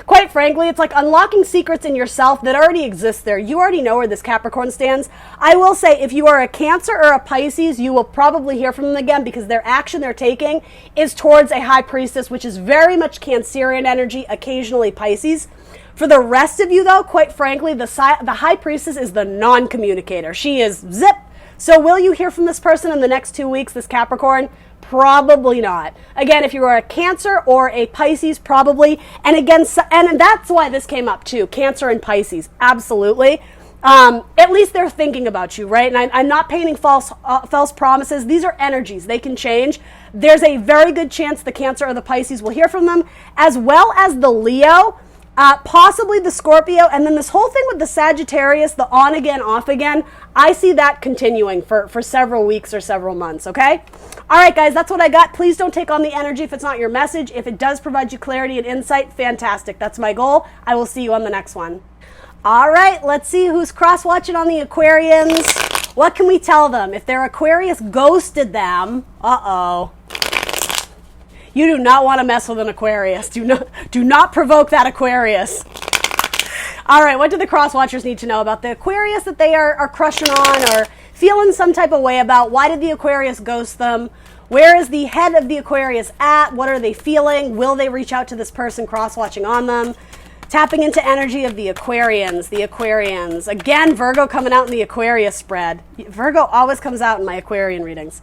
Quite frankly, it's like unlocking secrets in yourself that already exist there. You already know where this Capricorn stands. I will say, if you are a Cancer or a Pisces, you will probably hear from them again because their action they're taking is towards a High Priestess, which is very much Cancerian energy, occasionally Pisces. For the rest of you, though, quite frankly, the High Priestess is the non-communicator. She is zip. So will you hear from this person in the next 2 weeks, this Capricorn? Probably not. Again, if you are a Cancer or a Pisces, probably. And again, and that's why this came up too, Cancer and Pisces. Absolutely. At least they're thinking about you, right? And I'm not painting false promises. These are energies. They can change. There's a very good chance the Cancer or the Pisces will hear from them, as well as the Leo. possibly the Scorpio, and then this whole thing with the Sagittarius, the on again, off again, I see that continuing for several weeks or several months, okay? All right, guys, that's what I got. Please don't take on the energy if it's not your message. If it does provide you clarity and insight, fantastic. That's my goal. I will see you on the next one. All right, let's see who's cross-watching on the Aquarians. What can we tell them? If their Aquarius ghosted them, uh-oh. You do not want to mess with an Aquarius. Do not provoke that Aquarius. All right, what do the cross-watchers need to know about the Aquarius that they are crushing on or feeling some type of way about? Why did the Aquarius ghost them? Where is the head of the Aquarius at? What are they feeling? Will they reach out to this person cross-watching on them? Tapping into energy of the Aquarians, Again, Virgo coming out in the Aquarius spread. Virgo always comes out in my Aquarian readings.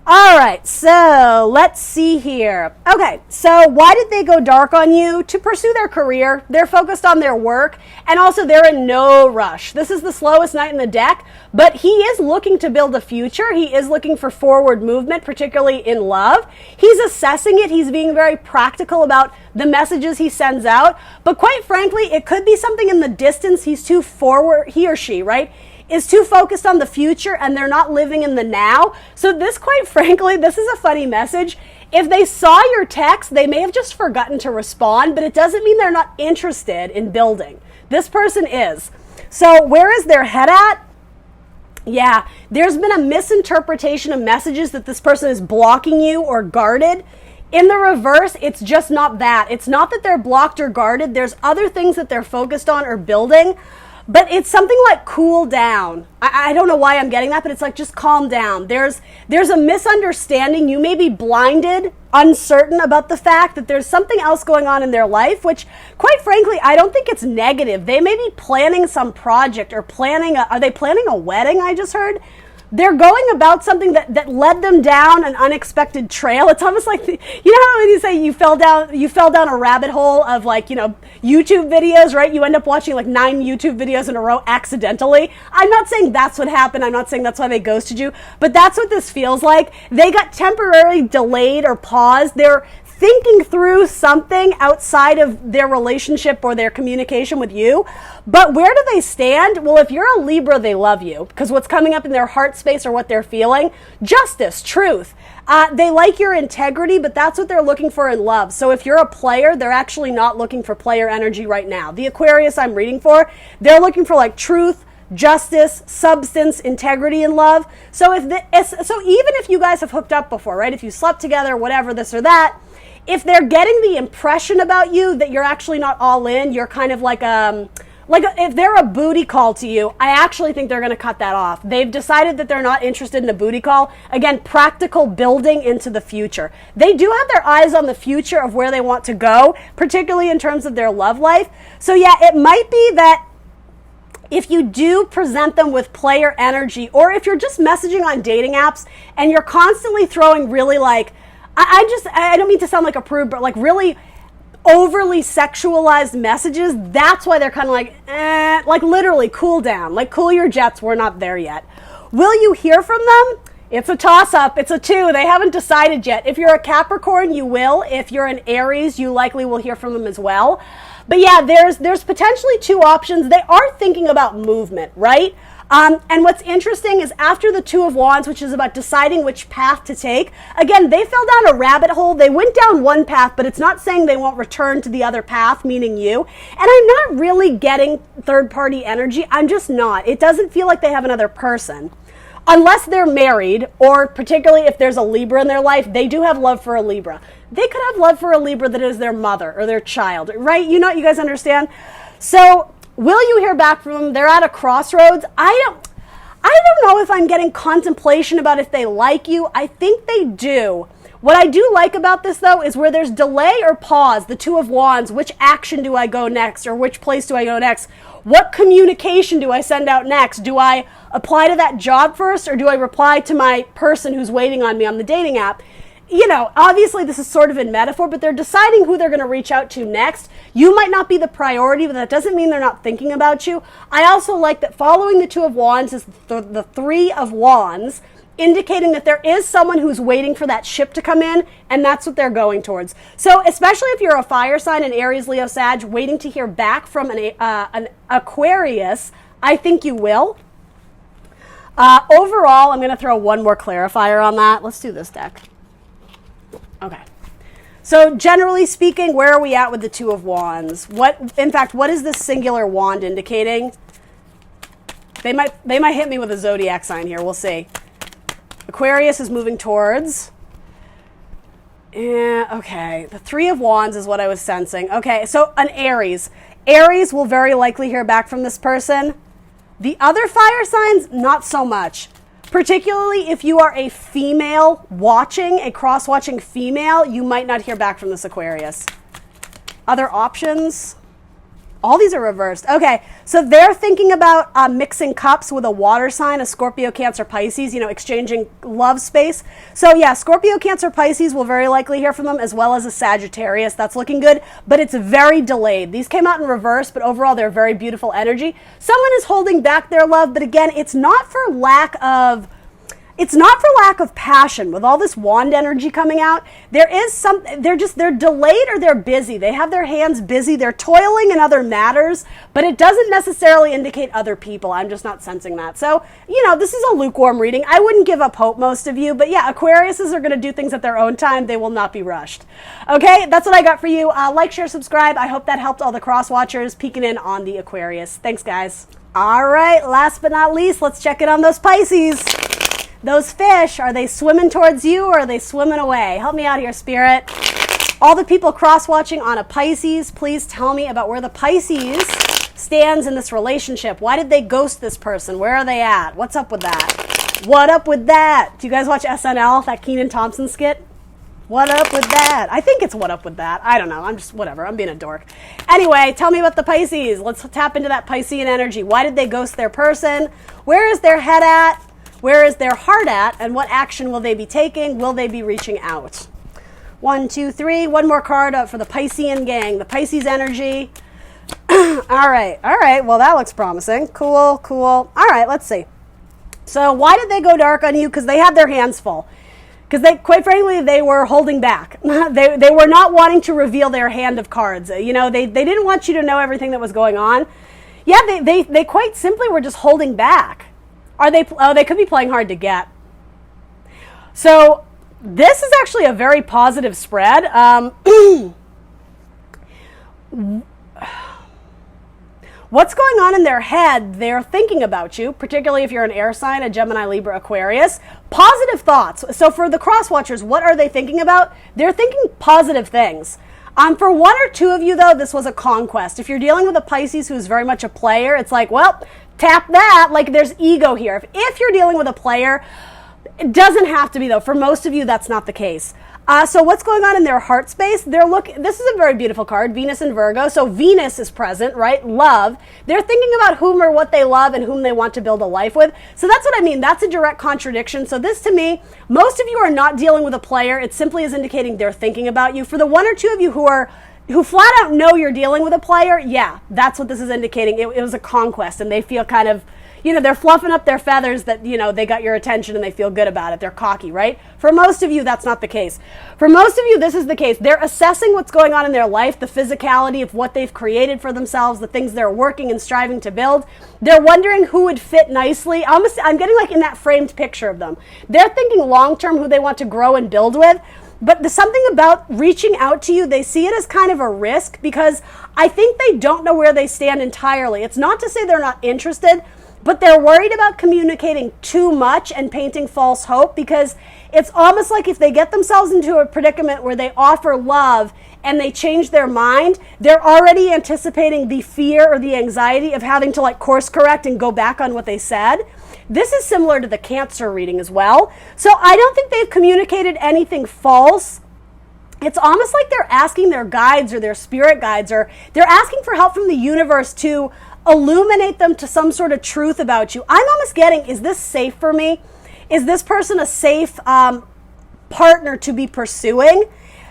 All right, so let's see here. Okay, so why did they go dark on you? To pursue their career. They're focused on their work, and also they're in no rush. This is the slowest night in the deck, but he is looking to build a future. He is looking for forward movement, particularly in love. He's assessing it. He's being very practical about the messages he sends out, but quite frankly, it could be something in the distance. He's too forward, he or she, right? Is too focused on the future and they're not living in the now. So this, quite frankly, this is a funny message. If they saw your text, they may have just forgotten to respond, but it doesn't mean they're not interested in building. This person is. So where is their head at? Yeah, there's been a misinterpretation of messages that this person is blocking you or guarded. In the reverse, it's just not that. It's not that they're blocked or guarded. There's other things that they're focused on or building. But it's something like cool down. I don't know why I'm getting that, but it's like just calm down. There's a misunderstanding. You may be blinded, uncertain about the fact that there's something else going on in their life, which quite frankly, I don't think it's negative. They may be planning some project or are they planning a wedding, I just heard? They're going about something that led them down an unexpected trail. It's almost like, you know how when you say you fell down a rabbit hole of YouTube videos, right? You end up watching like 9 YouTube videos in a row accidentally. I'm not saying that's what happened. I'm not saying that's why they ghosted you, but that's what this feels like. They got temporarily delayed or paused. They're thinking through something outside of their relationship or their communication with you. But where do they stand? Well, if you're a Libra, they love you because what's coming up in their heart space or what they're feeling, justice, truth. They like your integrity, but that's what they're looking for in love. So if you're a player, they're actually not looking for player energy right now. The Aquarius I'm reading for, they're looking for like truth, justice, substance, integrity in love. So even if you guys have hooked up before, right? If you slept together, whatever, this or that, if they're getting the impression about you that you're actually not all in, you're kind of if they're a booty call to you, I actually think they're going to cut that off. They've decided that they're not interested in a booty call. Again, practical building into the future. They do have their eyes on the future of where they want to go, particularly in terms of their love life. So yeah, it might be that if you do present them with player energy, or if you're just messaging on dating apps and you're constantly throwing really I don't mean to sound like a prude, but like really overly sexualized messages, that's why they're kind of like literally cool down, like cool your jets, we're not there yet. Will you hear from them? It's a toss-up. It's a 2. They haven't decided yet. If you're a Capricorn, you will. If you're an Aries, you likely will hear from them as well. But yeah, there's potentially 2 options. They are thinking about movement, right? And what's interesting is after the 2 of Wands, which is about deciding which path to take, again, they fell down a rabbit hole. They went down one path, but it's not saying they won't return to the other path, meaning you. And I'm not really getting third-party energy. I'm just not. It doesn't feel like they have another person. Unless they're married, or particularly if there's a Libra in their life, they do have love for a Libra. They could have love for a Libra that is their mother or their child, right? You guys understand? So will you hear back from them? They're at a crossroads. I don't know if I'm getting contemplation about if they like you. I think they do. What I do like about this, though, is where there's delay or pause, the 2 of Wands, which action do I go next, or which place do I go next? What communication do I send out next? Do I apply to that job first, or do I reply to my person who's waiting on me on the dating app? Obviously this is sort of in metaphor, but they're deciding who they're going to reach out to next. You might not be the priority, but that doesn't mean they're not thinking about you. I also like that following the 2 of Wands is the 3 of Wands, indicating that there is someone who's waiting for that ship to come in, and that's what they're going towards. So especially if you're a fire sign, an Aries, Leo, Sag, waiting to hear back from an Aquarius, I think you will. Overall, I'm going to throw one more clarifier on that. Let's do this deck. Okay. So generally speaking, where are we at with the Two of Wands? In fact, what is this singular wand indicating? They might hit me with a zodiac sign here. We'll see. Aquarius is moving towards. Yeah, okay. The Three of Wands is what I was sensing. Okay, so an Aries. Aries will very likely hear back from this person. The other fire signs, not so much. Particularly if you are a female watching, a cross-watching female, you might not hear back from this Aquarius. Other options? All these are reversed. Okay, so they're thinking about mixing cups with a water sign, a Scorpio, Cancer, Pisces, you know, exchanging love space. So yeah, Scorpio, Cancer, Pisces will very likely hear from them, as well as a Sagittarius. That's looking good, but it's very delayed. These came out in reverse, but overall they're very beautiful energy. Someone is holding back their love, but again, it's not for lack of passion. With all this wand energy coming out, they're delayed or they're busy. They have their hands busy. They're toiling in other matters, but it doesn't necessarily indicate other people. I'm just not sensing that. So, you know, this is a lukewarm reading. I wouldn't give up hope, most of you, but yeah, Aquariuses are going to do things at their own time. They will not be rushed. Okay, that's what I got for you. Like, share, subscribe. I hope that helped all the cross watchers peeking in on the Aquarius. Thanks, guys. All right, last but not least, let's check in on those Pisces. Those fish, are they swimming towards you or are they swimming away? Help me out here, Spirit. All the people cross-watching on a Pisces, please tell me about where the Pisces stands in this relationship. Why did they ghost this person? Where are they at? What's up with that? What up with that? Do you guys watch SNL, that Kenan Thompson skit? What up with that? I think it's what up with that. I don't know. I'm just, whatever. I'm being a dork. Anyway, tell me about the Pisces. Let's tap into that Piscean energy. Why did they ghost their person? Where is their head at? Where is their heart at, and what action will they be taking? Will they be reaching out? 1, 2, 3. One more card up for the Piscean gang, the Pisces energy. All right. Well, that looks promising. Cool. All right, let's see. So why did they go dark on you? Because they had their hands full. Because quite frankly, they were holding back. They were not wanting to reveal their hand of cards. You know, they didn't want you to know everything that was going on. Yeah, they quite simply were just holding back. They could be playing hard to get. So this is actually a very positive spread. What's going on in their head? They're thinking about you, particularly if you're an air sign, a Gemini, Libra, Aquarius. Positive thoughts. So for the cross watchers, what are they thinking about? They're thinking positive things. For one or two of you, though, this was a conquest. If you're dealing with a Pisces who's very much a player, it's like, well, tap that. Like, there's ego here. If you're dealing with a player, it doesn't have to be, though. For most of you, that's not the case. So what's going on in their heart space? This is a very beautiful card, Venus and Virgo. So Venus is present, right? Love. They're thinking about whom or what they love and whom they want to build a life with. So that's what I mean. That's a direct contradiction. So this, to me, most of you are not dealing with a player. It simply is indicating they're thinking about you. For the one or two of you who flat out know you're dealing with a player, yeah, that's what this is indicating. It was a conquest, and they feel kind of, you know, they're fluffing up their feathers that, you know, they got your attention and they feel good about it. They're cocky, right? For most of you, that's not the case. For most of you, this is the case. They're assessing what's going on in their life, the physicality of what they've created for themselves, the things they're working and striving to build. They're wondering who would fit nicely. I'm getting like in that framed picture of them. They're thinking long-term who they want to grow and build with. But there's something about reaching out to you, they see it as kind of a risk because I think they don't know where they stand entirely. It's not to say they're not interested, but they're worried about communicating too much and painting false hope because it's almost like if they get themselves into a predicament where they offer love and they change their mind, they're already anticipating the fear or the anxiety of having to like course correct and go back on what they said. This is similar to the Cancer reading as well. So I don't think they've communicated anything false. It's almost like they're asking their guides or their spirit guides, or they're asking for help from the universe to illuminate them to some sort of truth about you. I'm almost getting, is this safe for me? Is this person a safe partner to be pursuing?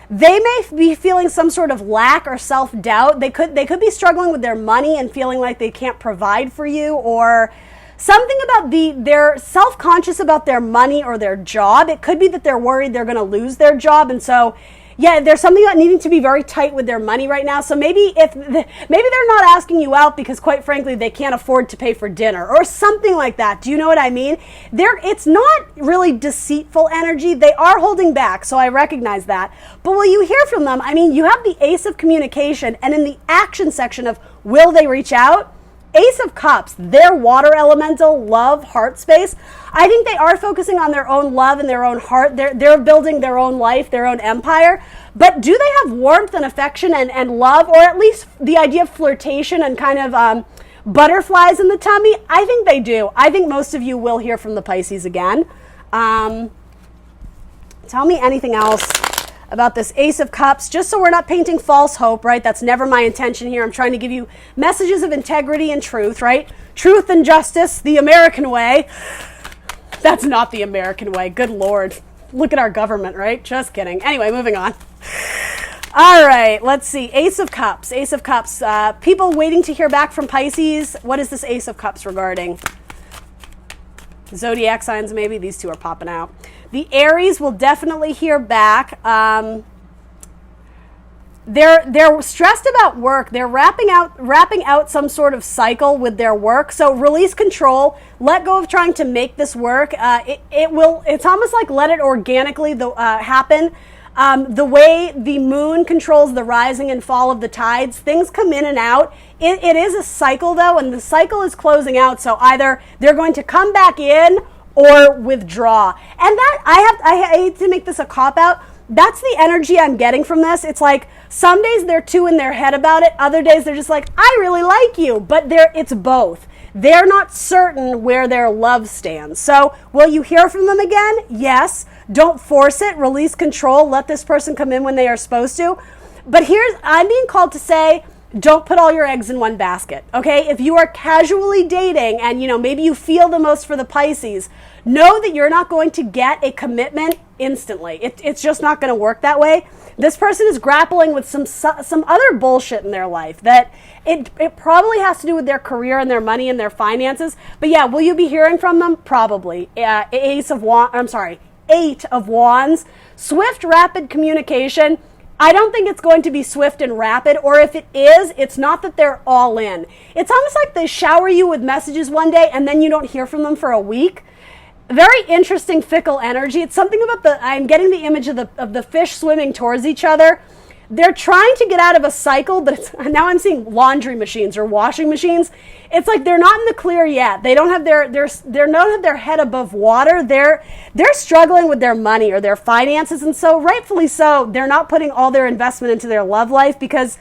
They may be feeling some sort of lack or self-doubt. They could be struggling with their money and feeling like they can't provide for you, or something about they're self-conscious about their money or their job. It could be that they're worried they're going to lose their job, and so yeah, there's something about needing to be very tight with their money right now. So maybe maybe they're not asking you out because, quite frankly, they can't afford to pay for dinner or something like that. Do you know what I mean? It's not really deceitful energy. They are holding back, so I recognize that. But will you hear from them? I mean, you have the Ace of Communication, and in the action section of will they reach out? Ace of Cups, their water elemental, love, heart space. I think they are focusing on their own love and their own heart. They're building their own life, their own empire. But do they have warmth and affection and love, or at least the idea of flirtation and kind of butterflies in the tummy? I think they do. I think most of you will hear from the Pisces again. Tell me anything else about this Ace of Cups, just so we're not painting false hope, right? That's never my intention here. I'm trying to give you messages of integrity and truth, right? Truth and justice, the American way. That's not the American way. Good Lord. Look at our government, right? Just kidding. Anyway, moving on. All right, let's see. Ace of Cups. Ace of Cups. People waiting to hear back from Pisces. What is this Ace of Cups regarding? Zodiac signs, maybe. These two are popping out. The Aries will definitely hear back. They're stressed about work. They're wrapping out some sort of cycle with their work. So release control. Let go of trying to make this work. It's almost like let it organically happen. The way the moon controls the rising and fall of the tides, things come in and out. It is a cycle, though, and the cycle is closing out. So either they're going to come back in or withdraw. And that I hate to make this a cop-out. That's the energy I'm getting from this. It's like some days they're too in their head about it. Other days they're just like, I really like you. But it's both. They're not certain where their love stands. So will you hear from them again? Yes. Don't force it. Release control. Let this person come in when they are supposed to. But I'm being called to say, don't put all your eggs in one basket, okay? If you are casually dating and, maybe you feel the most for the Pisces, know that you're not going to get a commitment instantly. It's just not going to work that way. This person is grappling with some other bullshit in their life that it probably has to do with their career and their money and their finances. But yeah, will you be hearing from them? Probably. Eight of Wands. Swift, rapid communication. I don't think it's going to be swift and rapid, or if it is, it's not that they're all in. It's almost like they shower you with messages one day and then you don't hear from them for a week. Very interesting, fickle energy. It's something about I'm getting the image of the fish swimming towards each other. They're trying to get out of a cycle, but now I'm seeing laundry machines or washing machines. It's like they're not in the clear yet. They don't have their head above water. They're struggling with their money or their finances, and so rightfully so, they're not putting all their investment into their love life because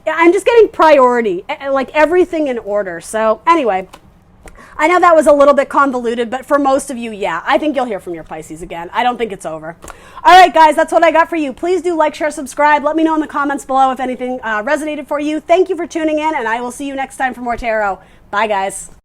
I'm just getting priority, like everything in order. So anyway, I know that was a little bit convoluted, but for most of you, yeah, I think you'll hear from your Pisces again. I don't think it's over. All right, guys, that's what I got for you. Please do like, share, subscribe. Let me know in the comments below if anything resonated for you. Thank you for tuning in, and I will see you next time for more tarot. Bye, guys.